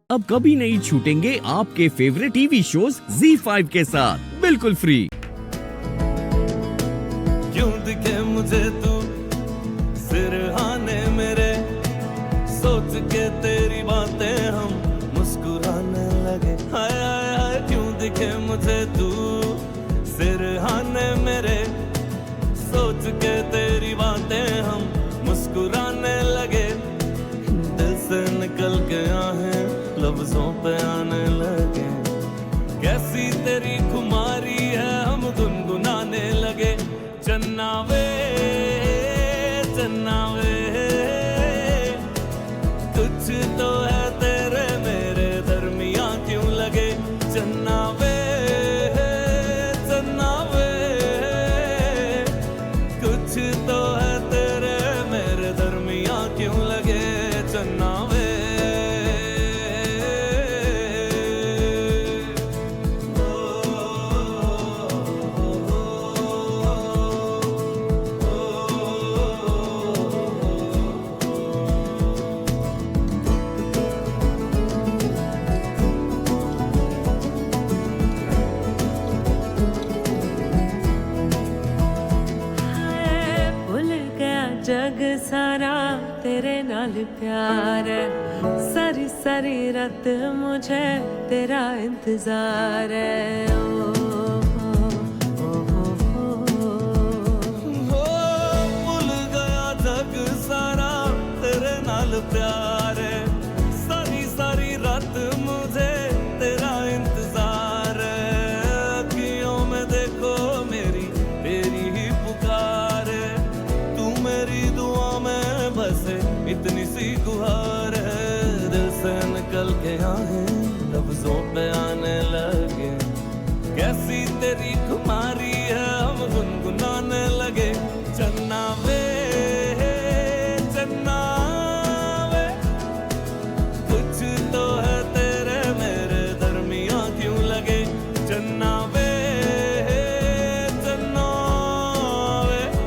अब कभी नहीं छूटेंगे आपके फेवरेट टीवी शोज ZEE5 के साथ बिल्कुल फ्री। क्यों दिखे मुझे तू सिरहाने मेरे, सोच के तेरी बातें हम मुस्कुराने लगे। हाय हाय हाय, क्यों दिखे मुझे तू सिरहाने मेरे, सोच के तेरी बातें हम मुस्कुराने लगे। दिल से निकल के आहें लफ्जों पे आने लगे। कैसी तेरी खुमारी है हम गुनगुनाने लगे। चन्ना वे कुछ तो है तेरे मेरे दरमियां क्यों लगे। चन्ना वे कुछ तो है तेरे मेरे दरमियां क्यों लगे। चन्ना वे जग सारा तेरे नाल प्यार है, सारी सारी रात मुझे तेरा इंतजार है। भूल गया जग सारा तेरे नाल प्यार है, सारी सारी रात मुझे तेरा इंतजार है। अखियों में देखो मेरी तेरी ही पुकार है, मेरी दुआ में बसे इतनी सी गुहार है। दिल से निकल के आहें लफ्जों पे आने लगे। कैसी तेरी खुमारी है हम गुनगुनाने लगे। चन्ना वे कुछ तो है तेरे मेरे दरमियां क्यों लगे। चन्ना वे चन्ना वे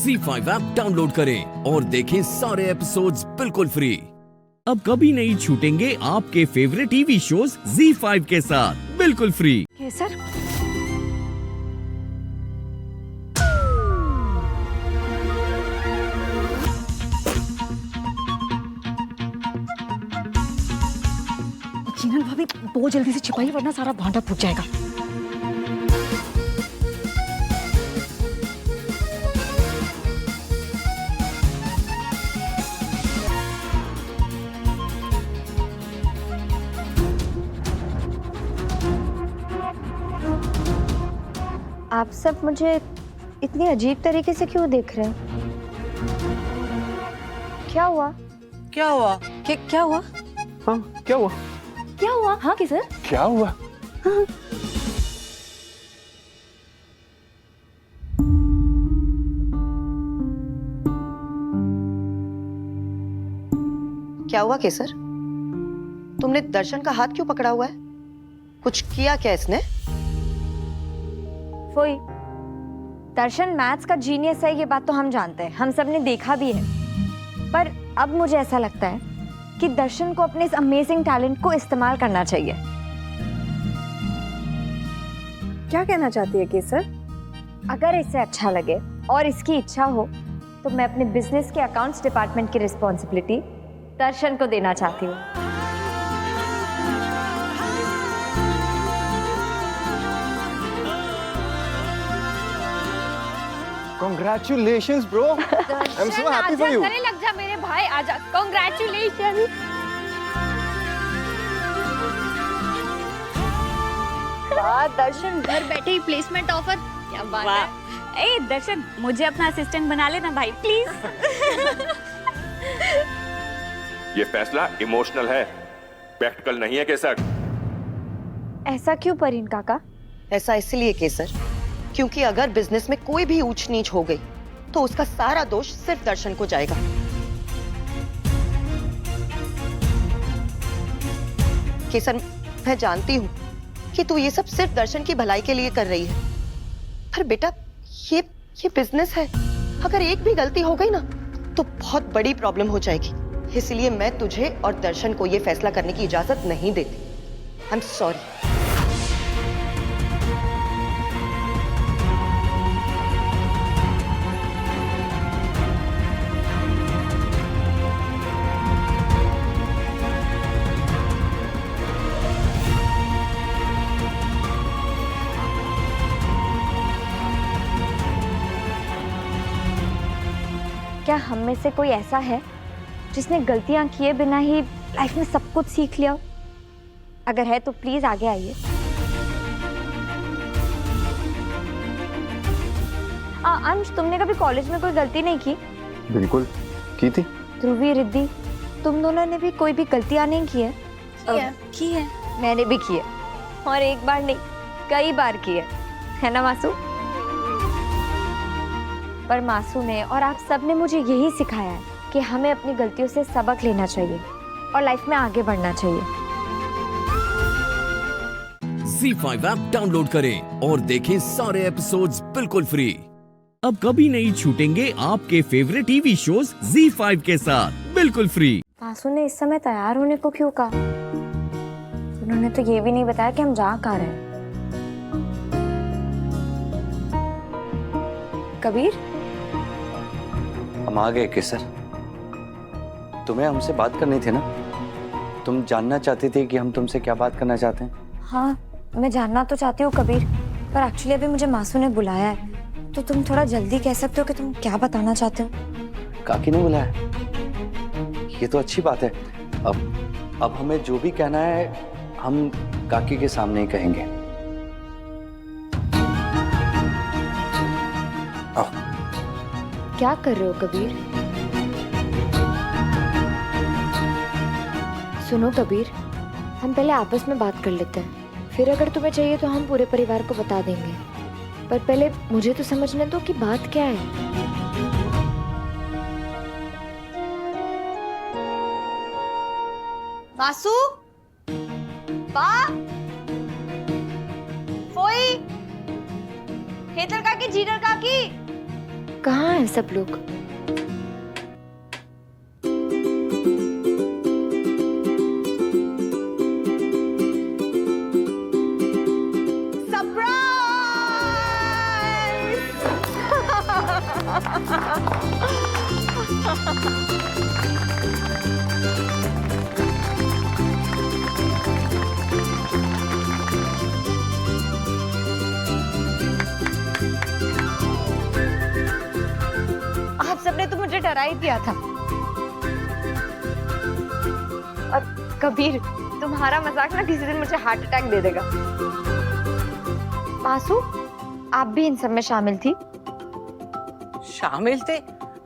ZEE5 ऐप डाउनलोड करें और देखें सारे एपिसोड्स बिल्कुल फ्री। अब कभी नहीं छूटेंगे आपके फेवरेट टीवी शोज ZEE5 के साथ बिल्कुल फ्री। केसर, जीनल भाभी बहुत जल्दी से छिपाइए वरना सारा भांडा फूट जाएगा। आप सब मुझे इतनी अजीब तरीके से क्यों देख रहे हैं? क्या हुआ? क्या हुआ? क्या हुआ? हाँ, क्या हुआ? क्या हुआ? हाँ केसर, क्या हुआ? हाँ। क्या हुआ केसर? तुमने दर्शन का हाथ क्यों पकड़ा हुआ है? कुछ किया क्या इसने? वही, दर्शन मैथ्स का जीनियस है, ये बात तो हम जानते हैं, हम सब ने देखा भी है। पर अब मुझे ऐसा लगता है कि दर्शन को अपने इस अमेजिंग टैलेंट को इस्तेमाल करना चाहिए। क्या कहना चाहती है केसर? अगर इसे अच्छा लगे और इसकी इच्छा हो तो मैं अपने बिजनेस के अकाउंट्स डिपार्टमेंट की रिस्पॉन्सिबिलिटी दर्शन को देना चाहती हूँ। Congratulations, bro. I'm so happy for you. गले लग जा मेरे भाई, आजा। Congratulations. वाह दर्शन, घर बैठे ही प्लेसमेंट ऑफर, क्या बात है। ए दर्शन, मुझे अपना असिस्टेंट बना लेना भाई प्लीज। ये फैसला इमोशनल है, प्रैक्टिकल नहीं है केसर। ऐसा क्यों परीन काका? ऐसा इसलिए केसर क्योंकि अगर बिजनेस में कोई भी ऊंच नीच हो गई तो उसका सारा दोष सिर्फ दर्शन को जाएगा। केसर, मैं जानती हूँ कि तू ये सब सिर्फ दर्शन की भलाई के लिए कर रही है, पर बेटा ये बिजनेस है, अगर एक भी गलती हो गई ना तो बहुत बड़ी प्रॉब्लम हो जाएगी। इसलिए मैं तुझे और दर्शन को ये फैसला करने की इजाजत नहीं देती। I am sorry. क्या हम में से कोई ऐसा है जिसने गलतियां किए बिना ही लाइफ में सब कुछ सीख लिया? अगर है तो प्लीज आगे आइए। अंश, तुमने कभी कॉलेज में कोई गलती नहीं की? बिल्कुल की थी। ध्रुवी, रिद्धि, तुम दोनों ने भी कोई भी गलतियां नहीं की है? की है। मैंने भी की है, और एक बार नहीं कई बार की है ना मासू? पर मासू ने और आप सब ने मुझे यही सिखाया है कि हमें अपनी गलतियों से सबक लेना चाहिए और लाइफ में आगे बढ़ना चाहिए। ZEE5 ऐप डाउनलोड करें और देखें सारे एपिसोड्स बिल्कुल फ्री। अब कभी नहीं छूटेंगे आपके फेवरेट टीवी शोज ZEE5 के साथ बिल्कुल फ्री। मासू ने इस समय तैयार होने को क्यों कहा? उन्होंने तो ये भी नहीं बताया कि हम जा कहाँ रहे हैं। कबीर, हम आ गए केसर। तुम्हें हमसे बात करनी थी ना? तुम जानना चाहती थी कि हम तुमसे क्या बात करना चाहते हैं? हाँ, मैं जानना तो चाहती हूँ कबीर, पर एक्चुअली अभी मुझे मासू ने बुलाया है, तो तुम थोड़ा जल्दी कह सकते हो कि तुम क्या बताना चाहते हो? काकी ने बुलाया? ये तो अच्छी बात है। अब हमें जो भी कहना है हम काकी के सामने ही कहेंगे। आओ। क्या कर रहे हो कबीर? सुनो कबीर, हम पहले आपस में बात कर लेते हैं, फिर अगर तुम्हें चाहिए तो हम पूरे परिवार को बता देंगे। पर पहले मुझे तो समझने दो कि बात क्या है। मासू, बा, फोई, हेतर काकी, जीनर काकी, कहाँ है सब लोग? आप सबने तो मुझे डरा ही दिया था। और कबीर, तुम्हारा मजाक ना किसी दिन मुझे हार्ट अटैक दे देगा। मासू, आप भी इन सब में शामिल थी? शामिल थे?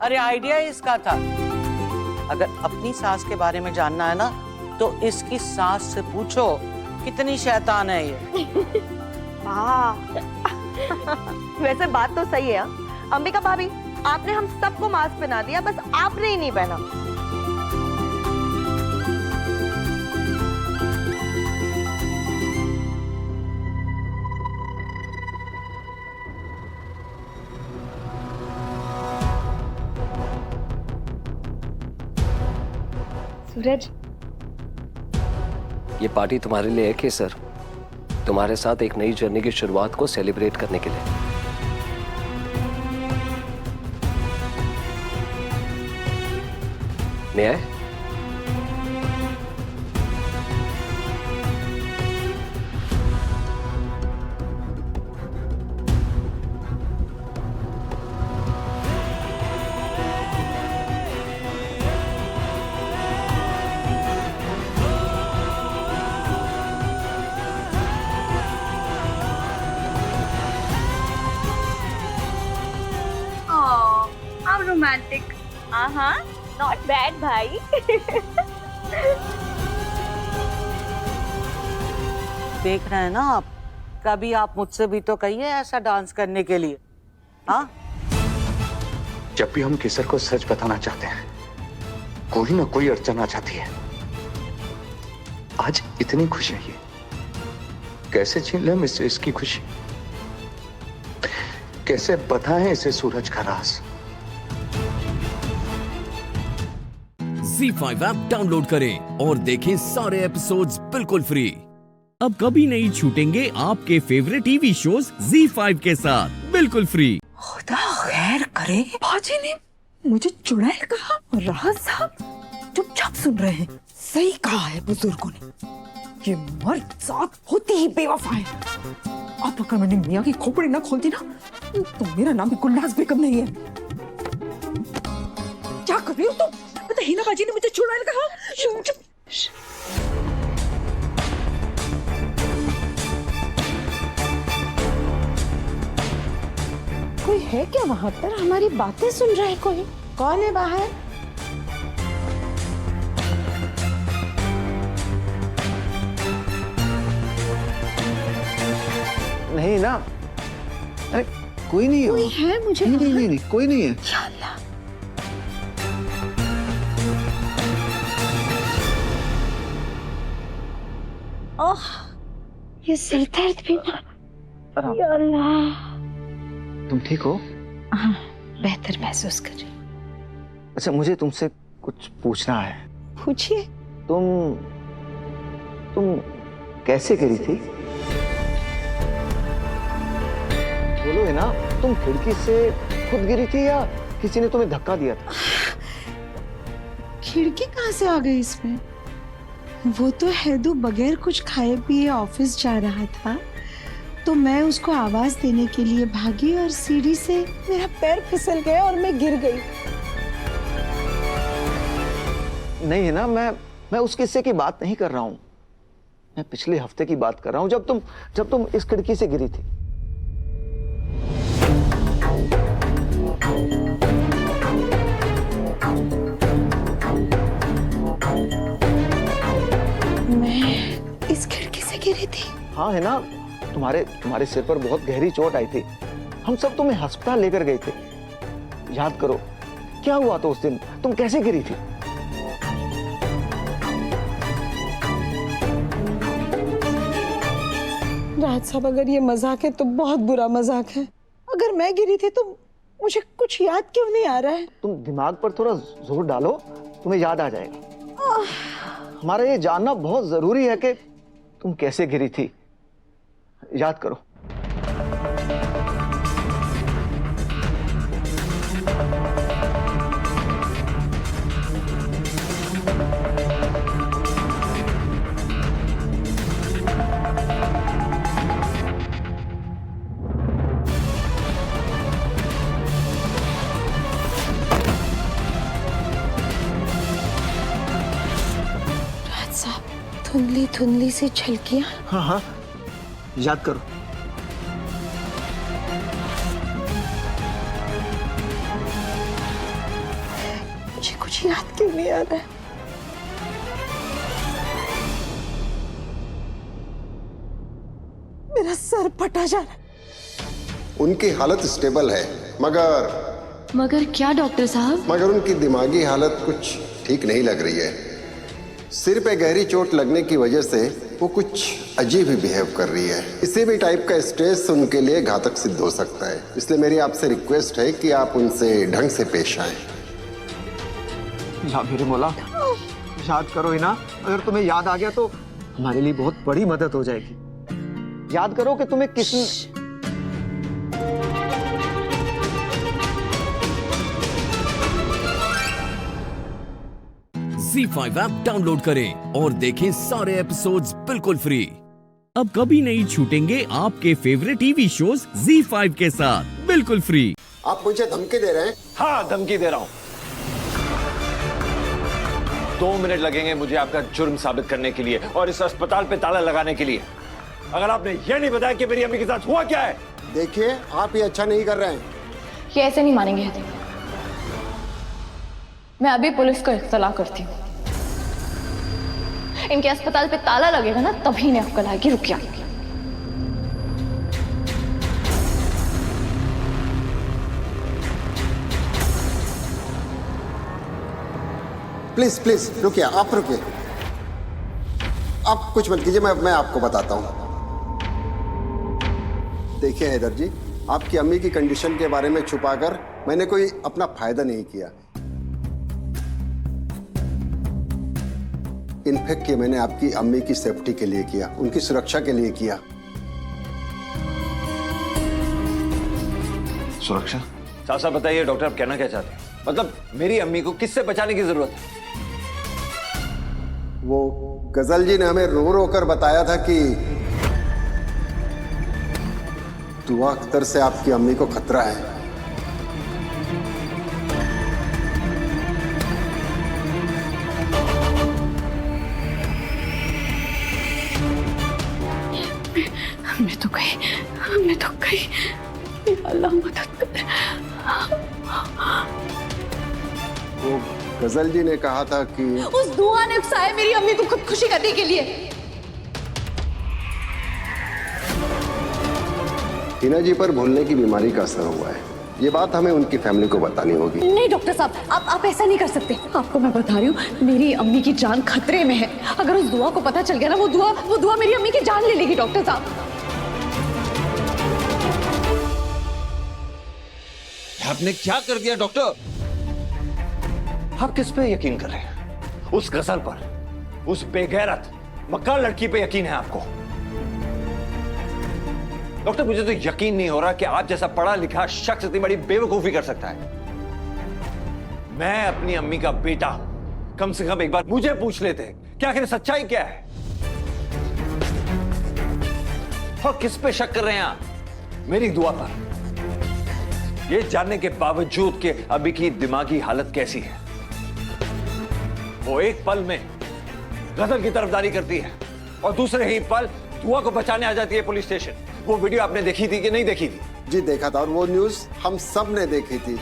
अरे आइडिया इसका था। अगर अपनी सास के बारे में जानना है ना तो इसकी सास से पूछो कितनी शैतान है ये। वैसे बात तो सही है। अंबिका भाभी, आपने हम सबको मास्क पहना दिया, बस आपने ही नहीं पहना। सूरज, ये पार्टी तुम्हारे लिए है केसर, तुम्हारे साथ एक नई जर्नी की शुरुआत को सेलिब्रेट करने के लिए। मैं आए? how romantic. Not bad, भाई. देख रहे हैं ना आप, कभी आप मुझसे भी तो कहिए ऐसा डांस करने के लिए। हाँ, जब भी हम केसर को सच बताना चाहते हैं, कोई ना कोई अड़चन आ जाती है। आज इतनी खुशी है, कैसे छीन लें इससे इसकी खुशी? कैसे बताएं इसे सूरज का राज? ZEE5 ऐप डाउनलोड करें और देखें सारे एपिसोड्स बिल्कुल फ्री। अब कभी नहीं छूटेंगे आपके फेवरेट टीवी शोज ZEE5 के साथ बिल्कुल फ्री। खुदा खैर करे, बाजी ने मुझे चुड़ैल कहा और राहत साहब चुपचाप सुन रहे हैं। सही कहा है बुजुर्गों ने, ये मर्द साथ होती ही बेवफा है। अब अगर मैंने मियाँ की खोपड़ी ना खोलती ना तो मेरा नाम भी गुलनाज बेगम नहीं है। क्या कर रही हो तुम? तो हिना बाजी ने मुझे चुड़ैल कहा। कोई है क्या वहां पर? हमारी बातें सुन रहा है कोई? कौन है बाहर? नहीं ना, अरे कोई नहीं है। कोई है? मुझे नहीं, कोई नहीं है। या अल्लाह। ओह, ये सिर दर्द भी ना। या अल्लाह। तुम ठीक हो? हाँ, बेहतर महसूस कर रही। अच्छा, मुझे तुमसे कुछ पूछना है। पूछिए। तुम कैसे गिरी थी? बोलो है ना, तुम खिड़की से खुद गिरी थी या किसी ने तुम्हें धक्का दिया था? खिड़की कहाँ से आ गई इसमें? वो तो हैदू बगैर कुछ खाए पिए ऑफिस जा रहा था, तो मैं उसको आवाज देने के लिए भागी और सीढ़ी से मेरा पैर फिसल गया और मैं गिर गई। नहीं है ना, मैं उस किस्से की बात नहीं कर रहा हूँ। मैं पिछले हफ्ते की बात कर रहा हूँ, जब तुम इस खिड़की से गिरी थी। मैं इस खिड़की से गिरी थी? हाँ है ना, तुम्हारे सिर पर बहुत गहरी चोट आई थी। हम सब तुम्हें अस्पताल लेकर गए थे। याद करो क्या हुआ था उस दिन, तुम कैसे गिरी थी? राज साहब, अगर ये मजाक है तो बहुत बुरा मजाक है। अगर मैं गिरी थी तो मुझे कुछ याद क्यों नहीं आ रहा है? तुम दिमाग पर थोड़ा जोर डालो, तुम्हें याद आ जाएगा। हमारा ये जानना बहुत जरूरी है कि तुम कैसे गिरी थी। याद करो। धुंधली धुंधली सी झलकियां। हाँ हाँ, याद करो। मुझे कुछ याद क्यों नहीं आ रहा है? मेरा सर फटा जा रहा है। उनकी हालत स्टेबल है, मगर क्या डॉक्टर साहब? मगर उनकी दिमागी हालत कुछ ठीक नहीं लग रही है। सिर पे गहरी चोट लगने की वजह से वो कुछ अजीब ही बिहेव कर रही है। किसी भी टाइप का स्ट्रेस उनके लिए घातक सिद्ध हो सकता है। इसलिए मेरी आपसे रिक्वेस्ट है कि आप उनसे ढंग से पेश आए। या मेरे मौला, याद करो ही ना। अगर तुम्हें याद आ गया तो हमारे लिए बहुत बड़ी मदद हो जाएगी। याद करो कि तुम्हें किसने Z5 ऐप डाउनलोड करें और देखें सारे एपिसोड्स बिल्कुल फ्री। अब कभी नहीं छूटेंगे आपके फेवरेट टीवी शोज Z5 के साथ बिल्कुल फ्री। आप मुझे धमकी दे रहे हैं? हाँ, धमकी दे रहा हूं। 2 मिनट लगेंगे मुझे आपका जुर्म साबित करने के लिए और इस अस्पताल पे ताला लगाने के लिए। अगर आपने ये नहीं बताया कि मेरी अम्मी के साथ हुआ क्या है। देखिए, आप ये अच्छा नहीं कर रहे हैं। ये ऐसे नहीं मानेंगे। मैं अभी पुलिस को इत्तला करती हूँ। इनके अस्पताल पे ताला लगेगा ना, तभी इन्हें अक्ल आएगी। रुक जा। प्लीज प्लीज रुकिए, आप रुकिए। आप कुछ मत कीजिए, मैं आपको बताता हूँ। देखिए हैदर जी, आपकी अम्मी की कंडीशन के बारे में छुपाकर मैंने कोई अपना फायदा नहीं किया। इनफैक्ट ये मैंने आपकी अम्मी की सेफ्टी के लिए किया, उनकी सुरक्षा के लिए किया। सुरक्षा? साफ साफ बताइए डॉक्टर, आप कहना क्या चाहते हैं? मतलब मेरी अम्मी को किससे बचाने की जरूरत है? वो गजल जी ने हमें रो रो कर बताया था कि दुआ अख्तर से आपकी अम्मी को खतरा है। हमने तो कही। अल्लाह मदद कर। वो गजल जी ने कहा था कि उस दुआ ने उकसाया मेरी अम्मी को खुदकुशी करने के लिए। हिना जी पर भूलने की बीमारी का असर हुआ है। ये बात हमें उनकी फैमिली को बतानी होगी। नहीं डॉक्टर साहब, आप ऐसा नहीं कर सकते। आपको मैं बता रही हूँ, मेरी अम्मी की जान खतरे में है। अगर उस दुआ को पता चल गया ना, वो दुआ मेरी अम्मी की जान ले लेगी। डॉक्टर साहब, आपने क्या कर दिया डॉक्टर? आप किस पे यकीन कर रहे हैं? उस गजल पर, उस बेगैरत मक्कार लड़की पे यकीन है आपको? डॉक्टर, मुझे तो यकीन नहीं हो रहा कि आप जैसा पढ़ा लिखा शख्स इतनी बड़ी बेवकूफी कर सकता है। मैं अपनी अम्मी का बेटा हूं, कम से कम एक बार मुझे पूछ लेते कि आखिर सच्चाई क्या है। और किस पे शक कर रहे हैं आप? मेरी दुआ पर, ये जानने के बावजूद कि अभी की दिमागी हालत कैसी है। वो एक पल में गजल की तरफदारी करती है और दूसरे ही पल दुआ को बचाने आ जाती है पुलिस स्टेशन। वो वीडियो आपने देखी थी कि नहीं देखी थी? जी देखा था, और वो न्यूज़ हम सब ने देखी थी।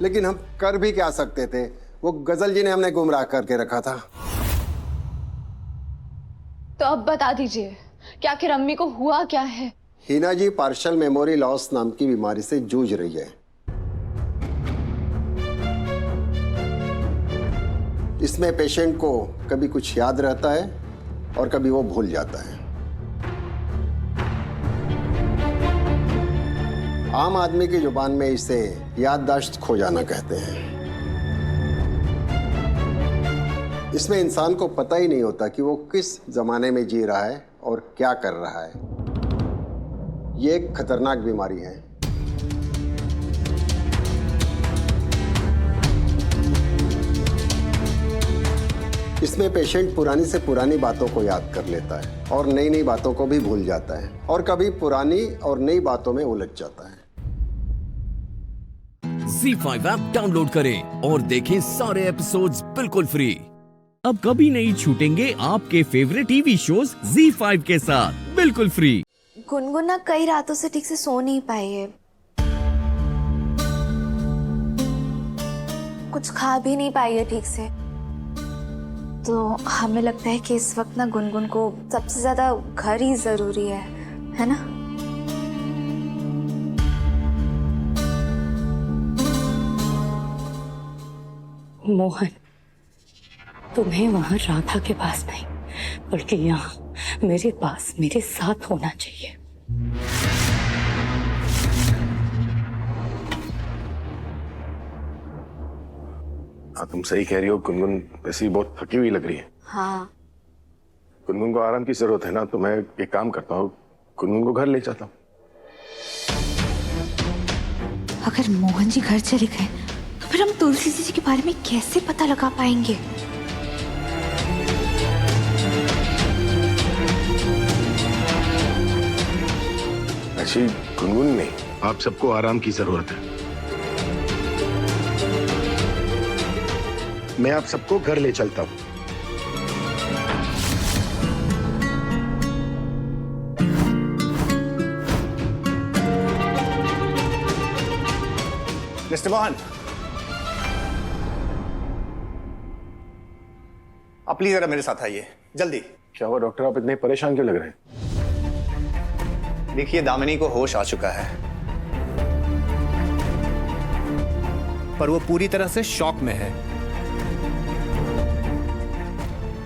लेकिन हम कर भी क्या सकते थे? वो गजल जी ने हमने गुमराह करके रखा था। तो अब बता दीजिए कि आखिर अम्मी को हुआ क्या है? हिना जी पार्शियल मेमोरी लॉस नाम की बीमारी से जूझ रही है। इसमें पेशेंट को कभी कुछ याद रहता है और कभी वो भूल जाता है। आम आदमी की जुबान में इसे याददाश्त खो जाना कहते हैं। इसमें इंसान को पता ही नहीं होता कि वो किस जमाने में जी रहा है और क्या कर रहा है। ये एक खतरनाक बीमारी है। इसमें पेशेंट पुरानी से पुरानी बातों को याद कर लेता है और नई नई बातों को भी भूल जाता है और कभी पुरानी और नई बातों में उलझ जाता है। ZEE5 ऐप डाउनलोड करें और देखें सारे एपिसोड्स बिल्कुल फ्री। अब कभी नहीं छूटेंगे आपके फेवरेट टीवी शोज ZEE5 के साथ बिल्कुल फ्री। गुनगुन ना कई रातों से ठीक से सो नहीं पाई है, कुछ खा भी नहीं पाई है ठीक से। तो हमें लगता है कि इस वक्त ना गुनगुन को सबसे ज्यादा घर ही जरूरी है ना? मोहन, तुम्हें वहां राधा के पास नहीं बल्कि यहाँ मेरे पास मेरे साथ होना चाहिए। हाँ, तुम सही कह रही हो। गुनगुन वैसे ही बहुत थकी हुई लग रही है। हाँ, गुनगुन को आराम की जरूरत है ना, तो मैं एक काम करता हूँ, गुनगुन को घर ले जाता हूँ। अगर मोहन जी घर चले गए तो फिर हम तुलसी जी के बारे में कैसे पता लगा पाएंगे? ऐसी गुनगुन नहीं, आप सबको आराम की जरूरत है। मैं आप सबको घर ले चलता हूँ। मिस्टर मोहन, आप प्लीज जरा मेरे साथ आइए जल्दी। क्या हुआ डॉक्टर, आप इतने परेशान क्यों लग रहे हैं? देखिए, दामिनी को होश आ चुका है, पर वो पूरी तरह से शॉक में है।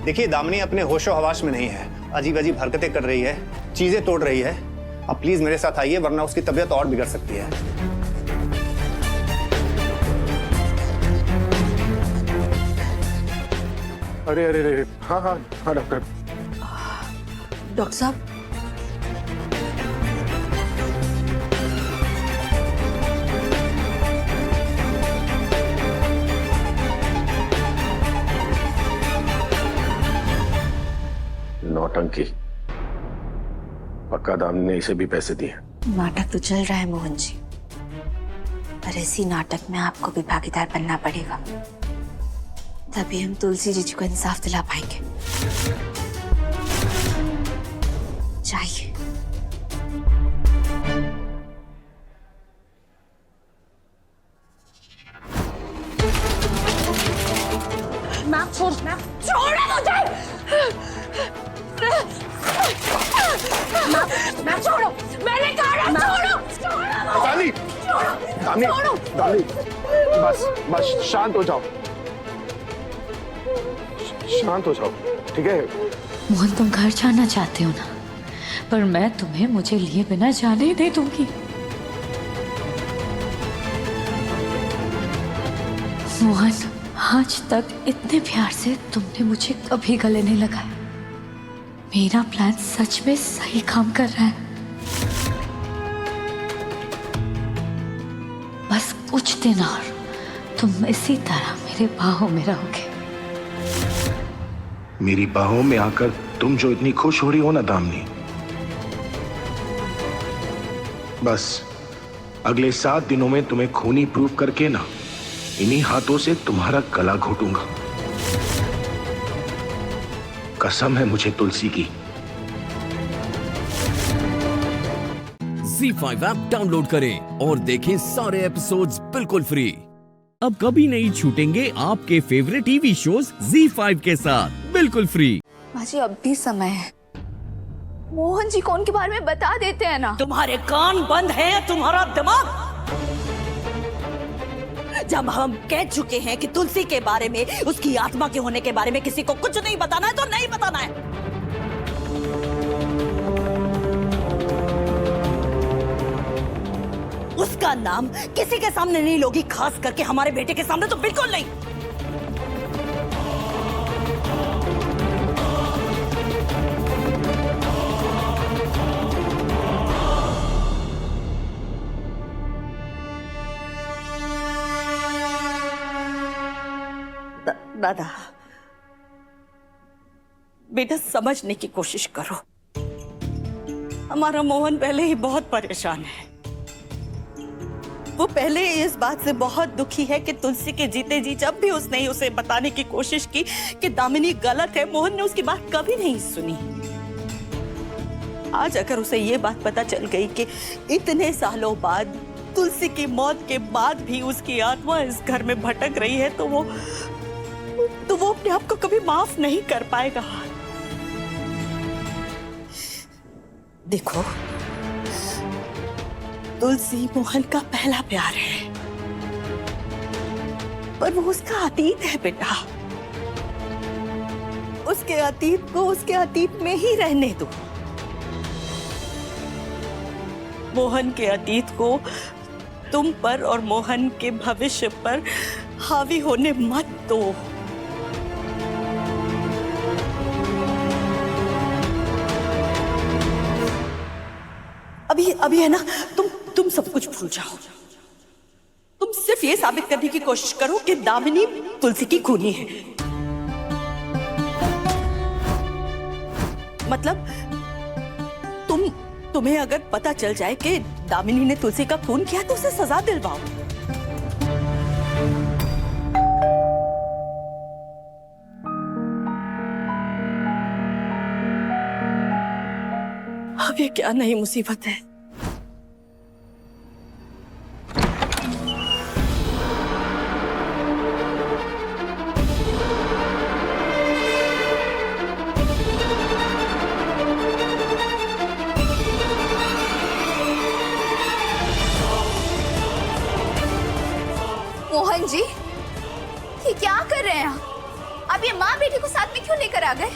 देखिए, दामिनी अपने होशो हवाश में नहीं है, अजीब अजीब हरकतें कर रही है, चीजें तोड़ रही है। आप प्लीज मेरे साथ आइए, वरना उसकी तबीयत और बिगड़ सकती है। अरे अरे अरे, हाँ हाँ हाँ डॉक्टर। डॉक्टर साहब, नौटंकी, पक्का दामिनी ने इसे भी पैसे दिए। नाटक तो चल रहा है मोहन जी, पर इसी नाटक में आपको भी भागीदार बनना पड़ेगा, तभी हम तुलसी जी को इंसाफ दिला पाएंगे। चाहिए। छोड़ो मुझे! छोड़ो, मैंने कहा ना छोड़ो! दामिनी, दामिनी, दामिनी, बस शांत हो जाओ, शांत हो जाओ, ठीक है? मोहन, तुम घर जाना चाहते हो ना, पर मैं तुम्हें मुझे लिए बिना जाने ही नहीं दूंगी। मोहन, आज तक इतने प्यार से तुमने मुझे कभी गले नहीं लगाया। मेरा प्लान सच में सही काम कर रहा है। बस कुछ दिन और तुम इसी तरह मेरे बाहों में रहोगे। मेरी बाहों में आकर तुम जो इतनी खुश हो रही हो ना दामिनी, बस अगले 7 दिनों में तुम्हें खूनी प्रूफ करके ना इन्हीं हाथों से तुम्हारा गला घोटूंगा। कसम है मुझे तुलसी की। ZEE5 ऐप डाउनलोड करें और देखें सारे एपिसोड्स बिल्कुल फ्री। अब कभी नहीं छूटेंगे आपके फेवरेट टीवी शोज ZEE5 के साथ बिल्कुल फ्री। माजी, अब भी समय है, मोहन जी को उनके बारे में बता देते हैं ना। तुम्हारे कान बंद हैं, तुम्हारा दिमाग। जब हम कह चुके हैं कि तुलसी के बारे में, उसकी आत्मा के होने के बारे में किसी को कुछ नहीं बताना है, तो नहीं बताना है। उसका नाम किसी के सामने नहीं लोगी, खास करके हमारे बेटे के सामने तो बिल्कुल नहीं। दादा, बेटा समझने की कोशिश करो। हमारा मोहन पहले ही बहुत परेशान है। वो पहले ही इस बात से बहुत दुखी है कि तुलसी के जीते जी जब भी उसने उसे बताने की कोशिश की कि दामिनी गलत है, मोहन ने उसकी बात कभी नहीं सुनी। आज अगर उसे ये बात पता चल गई कि इतने सालों बाद, तुलसी की मौत के बाद भी उसकी आत्मा इस घर में भटक रही है, तो वो अपने आप को कभी माफ नहीं कर पाएगा। देखो, तुलसी मोहन का पहला प्यार है, पर वो उसका अतीत है बेटा। उसके अतीत को उसके अतीत में ही रहने दो। मोहन के अतीत को तुम पर और मोहन के भविष्य पर हावी होने मत दो। अभी है ना, तुम सब कुछ भूल जाओ। तुम सिर्फ ये साबित करने की कोशिश करो कि दामिनी तुलसी की खूनी है। मतलब तुम्हें अगर पता चल जाए कि दामिनी ने तुलसी का खून किया तो उसे सजा दिलवाओ। अब ये क्या नई मुसीबत है। मोहन जी, ये क्या कर रहे हैं आप? ये माँ बेटी को साथ में क्यों लेकर आ गए?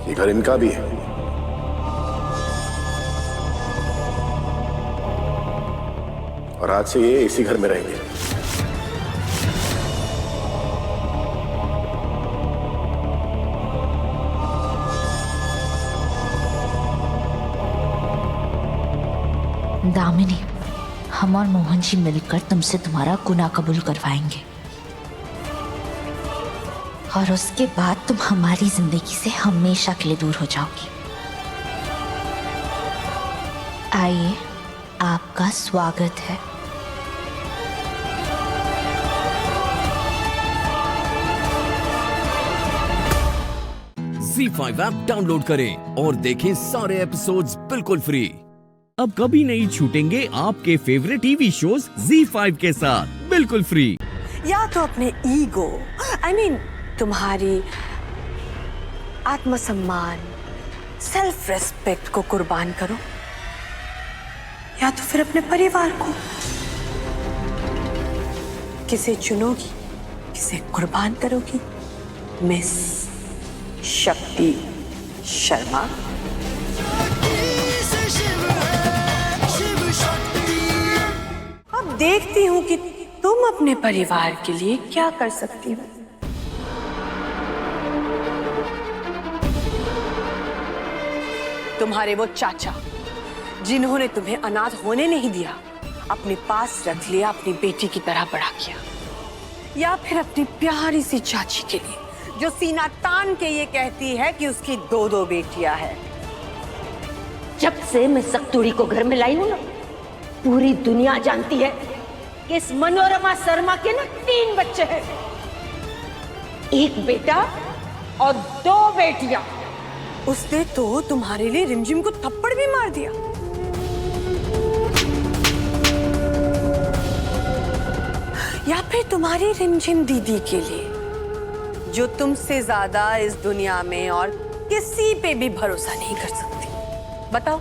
ये घर इनका भी है। और आज से ये इसी घर में रहेंगे। दामिनी, हम और मोहन जी मिलकर तुमसे तुम्हारा गुनाह कबूल करवाएंगे और उसके बाद तुम हमारी जिंदगी से हमेशा के लिए दूर हो जाओगी। आइए, आपका स्वागत है। ZEE5 ऐप डाउनलोड करें और देखें सारे एपिसोड्स बिल्कुल फ्री। अब कभी नहीं छूटेंगे आपके फेवरेट टीवी शोज ZEE5 के साथ बिल्कुल फ्री। या तो अपने ईगो, तुम्हारी आत्मसम्मान, सेल्फ रेस्पेक्ट को कुर्बान करो, या तो फिर अपने परिवार को। किसे चुनोगी, किसे कुर्बान करोगी? मिस शक्ति शर्मा। अब देखती हूँ कि तुम अपने परिवार के लिए क्या कर सकती हो। तुम्हारे वो चाचा जिन्होंने तुम्हें अनाथ होने नहीं दिया, अपने पास रख लिया, अपनी बेटी की तरह बड़ा किया, या फिर अपनी प्यारी सी चाची के लिए जो सीना तान के ये कहती है कि उसकी 2 बेटियां हैं। जब से मैं सक्तुड़ी को घर में लाई हूं ना, पूरी दुनिया जानती है कि इस मनोरमा शर्मा के ना 3 बच्चे हैं, 1 बेटा और 2 बेटियां। उसने तो तुम्हारे लिए रिमझिम को थप्पड़ भी मार दिया। या फिर तुम्हारी रिमझिम दीदी के लिए, जो तुमसे ज्यादा इस दुनिया में और किसी पे भी भरोसा नहीं कर सकती। बताओ।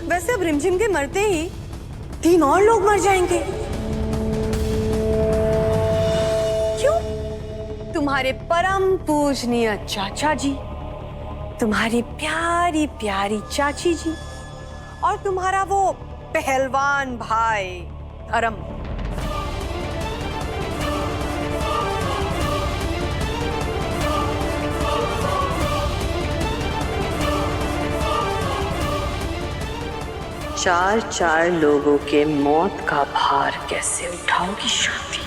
वैसे अब रिमझिम के मरते ही 3 और लोग मर जाएंगे। क्यों? तुम्हारे परम पूजनीय चाचा जी, तुम्हारी प्यारी प्यारी चाची जी और तुम्हारा वो पहलवान भाई धर्म। चार लोगों के मौत का भार कैसे उठाओगी शांति?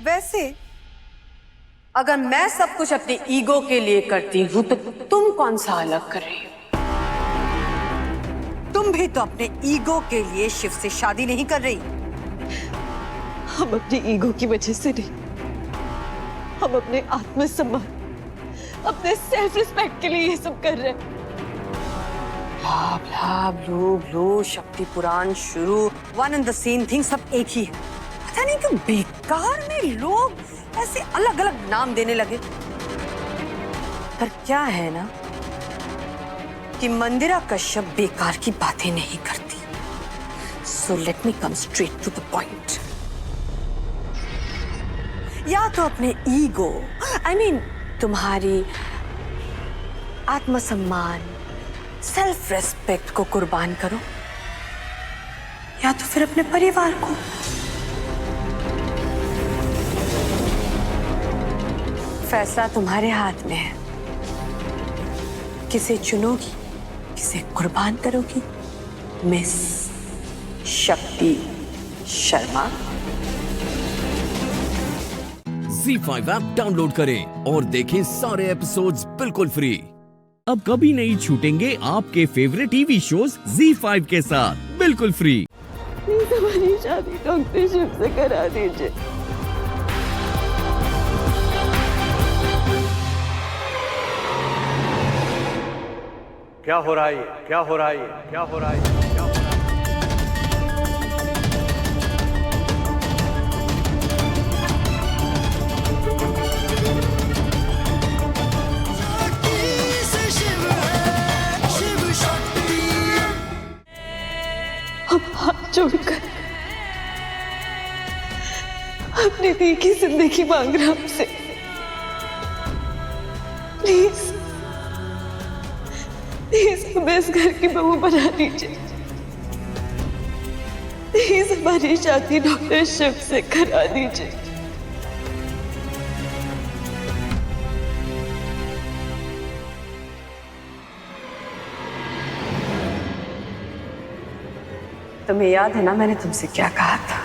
वैसे अगर मैं सब कुछ अपने ईगो के लिए करती हूं तो तुम कौन सा अलग कर रही हो? तुम भी तो अपने ईगो के लिए शिव से शादी नहीं कर रही। हम अपनी ईगो की वजह से नहीं, हम अपने आत्मसम्मान, अपने सेल्फ रिस्पेक्ट के लिए ये सब कर रहे हैं। ब्ला ब्ला ब्लू ब्लू शक्ति पुराण शुरू, one and the same thing, सब एक ही है। पता नहीं क्यों बेकार में लोग ऐसे अलग अलग नाम देने लगे। पर क्या है ना कि मंदिरा कश्यप बेकार की बातें नहीं करती। So let me come straight to the point. या तो अपने ईगो, आई मीन तुम्हारी आत्मसम्मान, सेल्फ रेस्पेक्ट को कुर्बान करो, या तो फिर अपने परिवार को। फैसला तुम्हारे हाथ में है। किसे चुनोगी, किसे कुर्बान करोगी? मिस शक्ति शर्मा। Z5 ऐप डाउनलोड करें और देखें सारे एपिसोड्स बिल्कुल फ्री। अब कभी नहीं छूटेंगे आपके फेवरेट टीवी शोज Z5 के साथ बिल्कुल फ्री। प्लीज हमारी शादी डॉक्टर शिव से करा दीजिए। क्या हो रहा है ये? क्या हो रहा है ये? क्या हो रहा है ये? क्या हो रहा है? हम हाथ जोड़कर अपनी दी की जिंदगी मांग रहे हैं आपसे। प्लीज प्लीज हमें इस घर की बहू बना दीजिए। प्लीज हमारी शादी डॉक्टर शिव से करा दीजिए। तुम्हें याद है ना मैंने तुमसे क्या कहा था?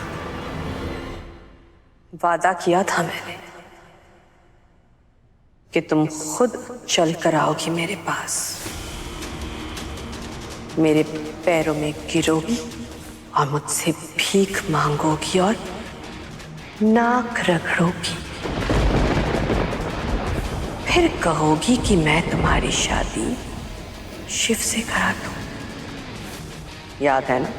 वादा किया था मैंने कि तुम खुद चल कर आओगी मेरे पास, मेरे पैरों में गिरोगी और मुझसे भीख मांगोगी और नाक रगड़ोगी। फिर कहोगी कि मैं तुम्हारी शादी शिव से करा दूं। याद है ना?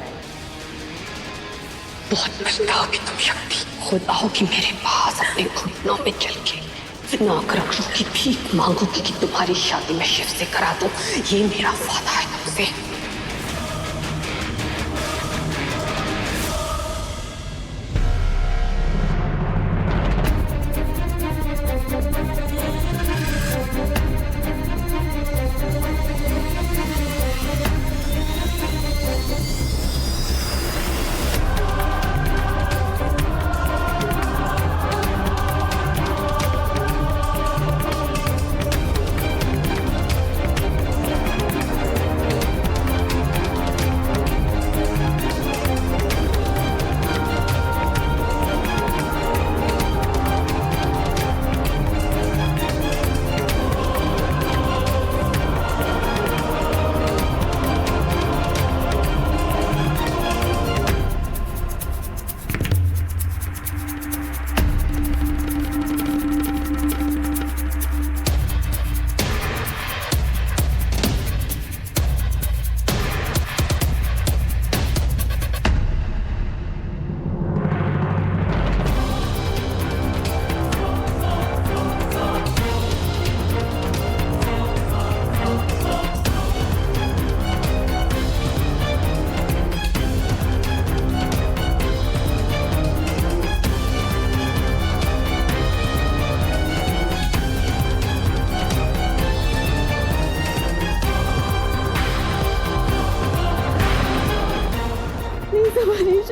बहुत पछताओगी तुम शक्ति। खुद आओगी मेरे पास अपने घुटनों पे चल के, नाक रगड़ोगी, भीख मांगोगी कि तुम्हारी शादी मैं शिव से करा दूं। ये मेरा वादा है तुमसे।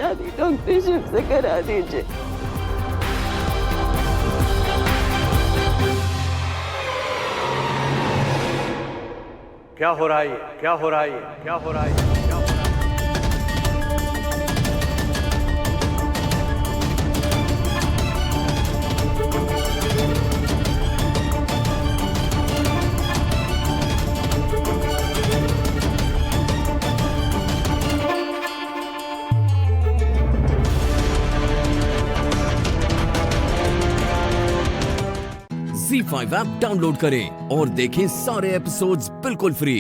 शादी डॉक्टर शिव से करा दीजिए। क्या हो रहा है ये? क्या हो रहा है ये? क्या हो रहा है ये? क्या हो रहा है? Z5 ऐप डाउनलोड करें और देखें सारे एपिसोड्स बिल्कुल फ्री।